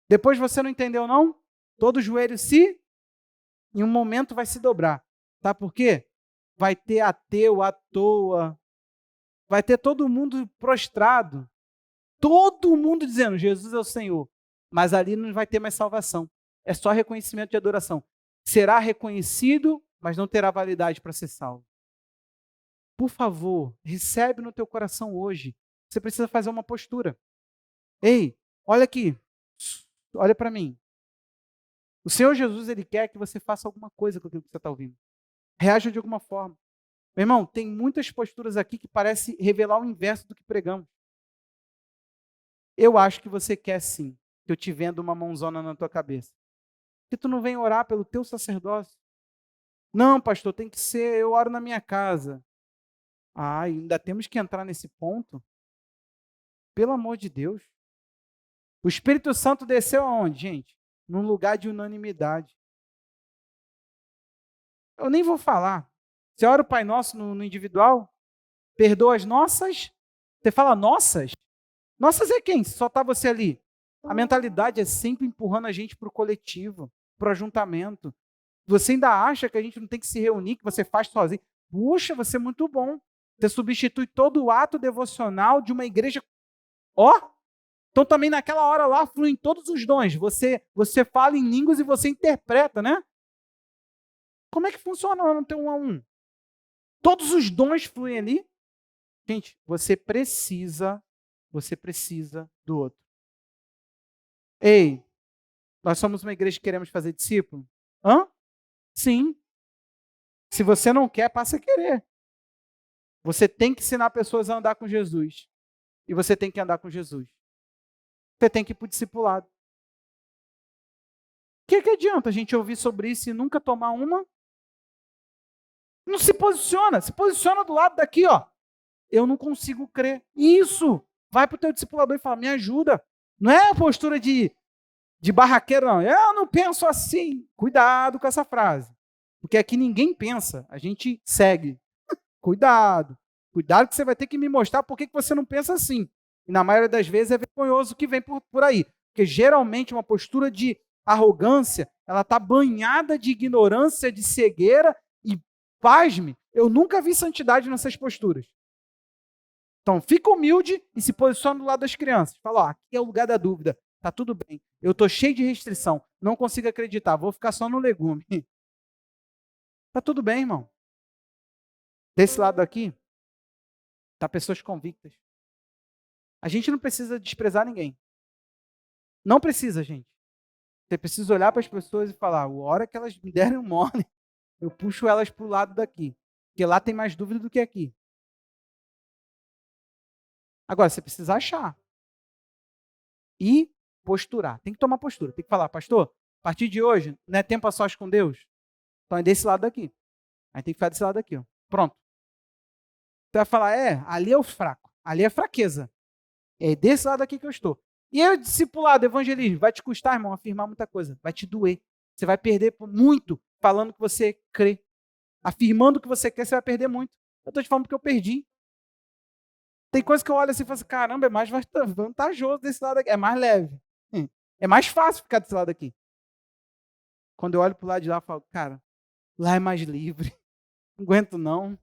Depois você não entendeu, não? Todo joelho em um momento vai se dobrar. Sabe por quê? Vai ter ateu à toa. Vai ter todo mundo prostrado. Todo mundo dizendo, Jesus é o Senhor. Mas ali não vai ter mais salvação. É só reconhecimento de adoração. Será reconhecido, mas não terá validade para ser salvo. Por favor, recebe no teu coração hoje. Você precisa fazer uma postura. Ei, olha aqui. Olha para mim. O Senhor Jesus, Ele quer que você faça alguma coisa com aquilo que você está ouvindo. Reaja de alguma forma. Meu irmão, tem muitas posturas aqui que parecem revelar o inverso do que pregamos. Eu acho que você quer sim, que eu te venda uma mãozona na tua cabeça. Que tu não vem orar pelo teu sacerdócio. Não, pastor, tem que ser, eu oro na minha casa. Ah, ainda temos que entrar nesse ponto? Pelo amor de Deus. O Espírito Santo desceu aonde, gente? Num lugar de unanimidade. Eu nem vou falar. Você ora o Pai Nosso no individual, perdoa as nossas. Você fala nossas? Nossas é quem? Só está você ali. A mentalidade é sempre empurrando a gente para o coletivo, para o ajuntamento. Você ainda acha que a gente não tem que se reunir, que você faz sozinho. Puxa, você é muito bom. Você substitui todo o ato devocional de uma igreja. Ó! Então também naquela hora lá fluem todos os dons. Você fala em línguas e você interpreta, né? Como é que funciona lá no teu 1 a 1? Todos os dons fluem ali. Gente, você precisa do outro. Ei, nós somos uma igreja que queremos fazer discípulo? Hã? Sim. Se você não quer, passa a querer. Você tem que ensinar pessoas a andar com Jesus. E você tem que andar com Jesus. Você tem que ir para o discipulado. O que adianta a gente ouvir sobre isso e nunca tomar uma? Não se posiciona do lado daqui, ó. Eu não consigo crer. Isso! Vai para o teu discipulador e fala, me ajuda. Não é a postura de barraqueiro, não. Eu não penso assim. Cuidado com essa frase. Porque aqui ninguém pensa, a gente segue. Cuidado. Cuidado que você vai ter que me mostrar por que você não pensa assim. E na maioria das vezes é vergonhoso o que vem por aí. Porque geralmente uma postura de arrogância, ela está banhada de ignorância, de cegueira e, pasme, eu nunca vi santidade nessas posturas. Então, fica humilde e se posiciona do lado das crianças. Fala, ó, aqui é o lugar da dúvida. Tá tudo bem. Eu tô cheio de restrição. Não consigo acreditar. Vou ficar só no legume. Tá tudo bem, irmão. Desse lado aqui, tá pessoas convictas. A gente não precisa desprezar ninguém. Não precisa, gente. Você precisa olhar para as pessoas e falar, a hora que elas me derem um mole, eu puxo elas para o lado daqui. Porque lá tem mais dúvida do que aqui. Agora, você precisa achar. E posturar. Tem que tomar postura. Tem que falar, pastor, a partir de hoje, não é tempo a sós com Deus? Então é desse lado daqui. Aí tem que ficar desse lado aqui, ó. Pronto. Você vai falar, ali é o fraco. Ali é fraqueza. É desse lado aqui que eu estou. E aí o discipulado, evangelismo, vai te custar, irmão, afirmar muita coisa. Vai te doer. Você vai perder muito falando que você crê. Afirmando que você quer, você vai perder muito. Eu estou te falando que eu perdi. Tem coisa que eu olho assim e falo assim, caramba, é mais vantajoso desse lado aqui. É mais leve. É mais fácil ficar desse lado aqui. Quando eu olho para o lado de lá, eu falo, cara, lá é mais livre. Não aguento não.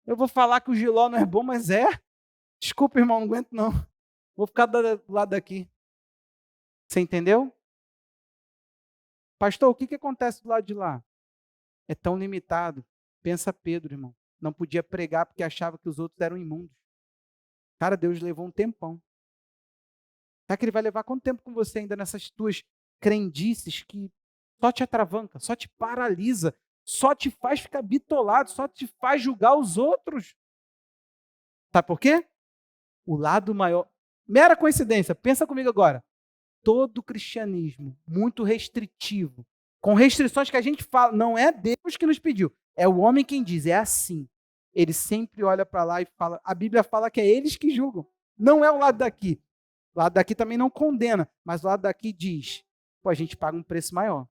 Eu vou falar que o Giló não é bom, mas é. Desculpa, irmão, não aguento não. Vou ficar do lado daqui. Você entendeu? Pastor, o que acontece do lado de lá? É tão limitado. Pensa Pedro, irmão. Não podia pregar porque achava que os outros eram imundos. Cara, Deus levou um tempão. Será que ele vai levar quanto tempo com você ainda nessas tuas crendices que só te atravanca, só te paralisa, só te faz ficar bitolado, só te faz julgar os outros? Sabe por quê? O lado maior. Mera coincidência, pensa comigo agora. Todo cristianismo muito restritivo, com restrições que a gente fala, não é Deus que nos pediu, é o homem quem diz, é assim. Ele sempre olha para lá e fala, a Bíblia fala que é eles que julgam, não é o lado daqui. O lado daqui também não condena, mas o lado daqui diz, pô, a gente paga um preço maior.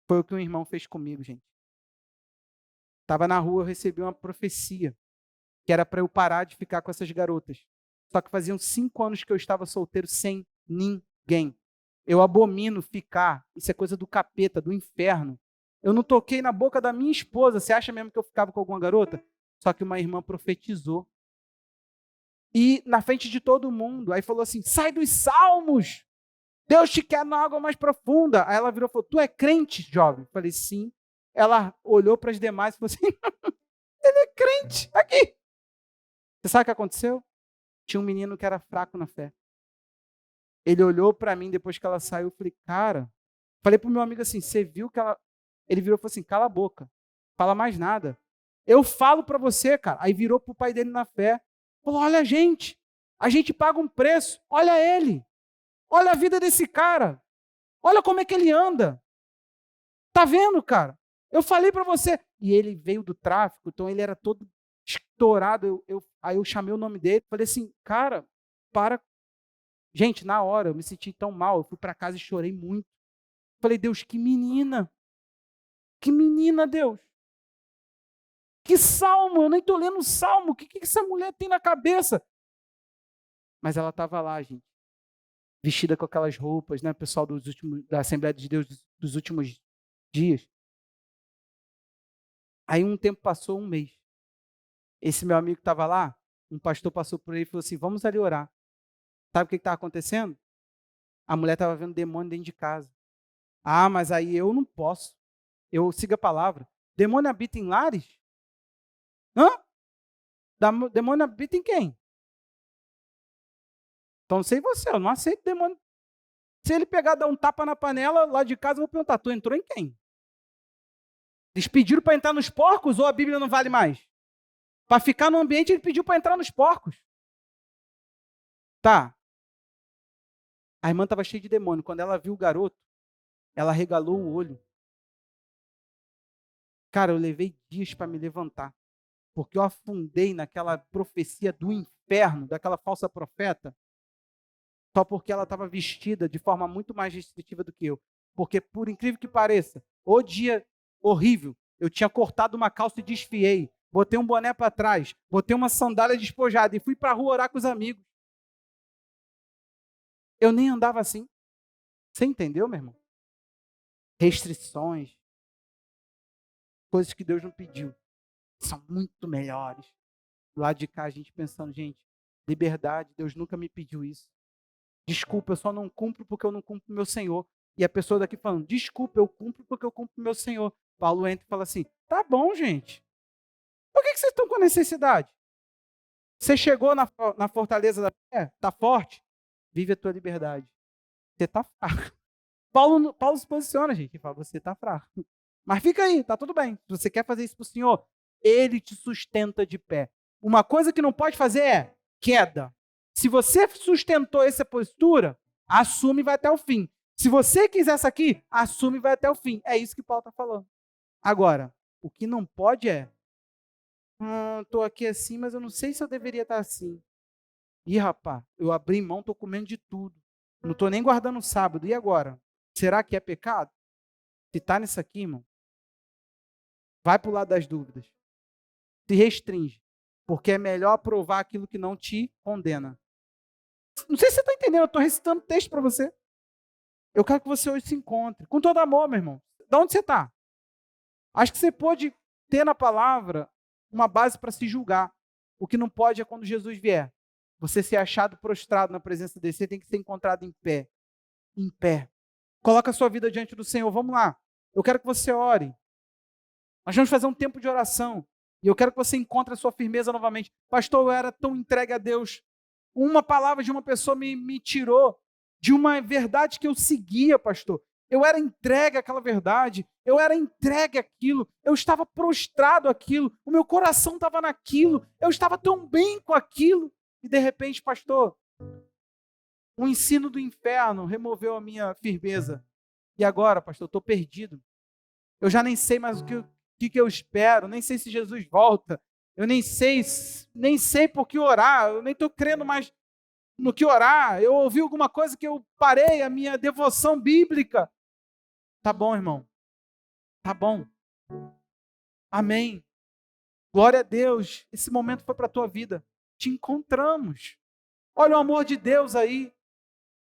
Foi o que um irmão fez comigo, gente. Estava na rua, eu recebi uma profecia, que era para eu parar de ficar com essas garotas. Só que faziam 5 anos que eu estava solteiro sem ninguém. Eu abomino ficar. Isso é coisa do capeta, do inferno. Eu não toquei na boca da minha esposa. Você acha mesmo que eu ficava com alguma garota? Só que uma irmã profetizou. E na frente de todo mundo. Aí falou assim, sai dos salmos. Deus te quer na água mais profunda. Aí ela virou e falou, tu é crente, jovem? Eu falei, sim. Ela olhou para as demais e falou assim, ele é crente, aqui. Você sabe o que aconteceu? Tinha um menino que era fraco na fé. Ele olhou para mim depois que ela saiu. Eu falei, cara. Falei pro meu amigo assim, você viu que ela. Ele virou e falou assim, cala a boca. Fala mais nada. Eu falo para você, cara. Aí virou pro pai dele na fé. Falou, olha a gente paga um preço. Olha ele. Olha a vida desse cara. Olha como é que ele anda. Tá vendo, cara? Eu falei para você. E ele veio do tráfico, então ele era todo estourado. Aí eu chamei o nome dele. Falei assim, cara, para. Gente, na hora eu me senti tão mal. Eu fui para casa e chorei muito. Falei, Deus, que menina. Que menina, Deus. Que salmo. Eu nem estou lendo o salmo. O que essa mulher tem na cabeça? Mas ela estava lá, gente. Vestida com aquelas roupas, né? Pessoal da Assembleia de Deus dos últimos dias. Aí um tempo passou, um mês. Esse meu amigo que estava lá, um pastor passou por ele e falou assim, vamos ali orar. Sabe o que estava acontecendo? A mulher estava vendo demônio dentro de casa. Ah, mas aí eu não posso. Eu sigo a palavra. Demônio habita em lares? Hã? Demônio habita em quem? Então, não sei você, eu não aceito demônio. Se ele pegar, dar um tapa na panela, lá de casa, eu vou perguntar, tu entrou em quem? Eles pediram para entrar nos porcos ou a Bíblia não vale mais? Para ficar no ambiente, ele pediu para entrar nos porcos. Tá. A irmã estava cheia de demônio. Quando ela viu o garoto, ela regalou o olho. Cara, eu levei dias para me levantar, porque eu afundei naquela profecia do inferno, daquela falsa profeta, só porque ela estava vestida de forma muito mais restritiva do que eu. Porque, por incrível que pareça, o dia horrível, eu tinha cortado uma calça e desfiei, botei um boné para trás, botei uma sandália despojada e fui para a rua orar com os amigos. Eu nem andava assim. Você entendeu, meu irmão? Restrições, coisas que Deus não pediu, são muito melhores. Lá de cá a gente pensando, gente, liberdade, Deus nunca me pediu isso. Desculpa, eu só não cumpro porque eu não cumpro o meu Senhor. E a pessoa daqui falando, desculpa, eu cumpro porque eu cumpro o meu Senhor. Paulo entra e fala assim, tá bom, gente. Por que vocês estão com necessidade? Você chegou na fortaleza da fé, tá forte? Vive a tua liberdade. Você tá fraco. Paulo se posiciona, gente, e fala, você tá fraco. Mas fica aí, tá tudo bem. Se você quer fazer isso pro Senhor, Ele te sustenta de pé. Uma coisa que não pode fazer é queda. Se você sustentou essa postura, assume e vai até o fim. Se você quiser isso aqui, assume e vai até o fim. É isso que Paulo está falando. Agora, o que não pode é, estou aqui assim, mas eu não sei se eu deveria estar assim. Ih, rapaz, eu abri mão, estou comendo de tudo. Não estou nem guardando o sábado. E agora? Será que é pecado? Se está nisso aqui, irmão, vai para o lado das dúvidas. Se restringe. Porque é melhor aprovar aquilo que não te condena. Não sei se você está entendendo, eu estou recitando texto para você. Eu quero que você hoje se encontre. Com todo amor, meu irmão. De onde você está? Acho que você pode ter na palavra uma base para se julgar. O que não pode é quando Jesus vier. Você ser achado prostrado na presença dele, você tem que ser encontrado em pé. Em pé. Coloca a sua vida diante do Senhor. Vamos lá. Eu quero que você ore. Nós vamos fazer um tempo de oração. E eu quero que você encontre a sua firmeza novamente. Pastor, eu era tão entregue a Deus. Uma palavra de uma pessoa me tirou de uma verdade que eu seguia, pastor. Eu era entregue àquela verdade. Eu era entregue àquilo. Eu estava prostrado àquilo. O meu coração estava naquilo. Eu estava tão bem com aquilo. E de repente, pastor, o ensino do inferno removeu a minha firmeza. E agora, pastor, eu estou perdido. Eu já nem sei mais o que eu espero, nem sei se Jesus volta. Eu nem sei por que orar, eu nem estou crendo mais no que orar. Eu ouvi alguma coisa que eu parei a minha devoção bíblica. Tá bom, irmão. Tá bom. Amém. Glória a Deus. Esse momento foi para a tua vida. Te encontramos. Olha o amor de Deus aí.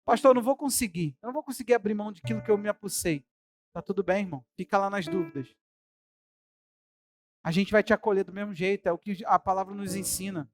Pastor, eu não vou conseguir. Eu não vou conseguir abrir mão daquilo que eu me apossei. Tá tudo bem, irmão. Fica lá nas dúvidas. A gente vai te acolher do mesmo jeito. É o que a palavra nos ensina.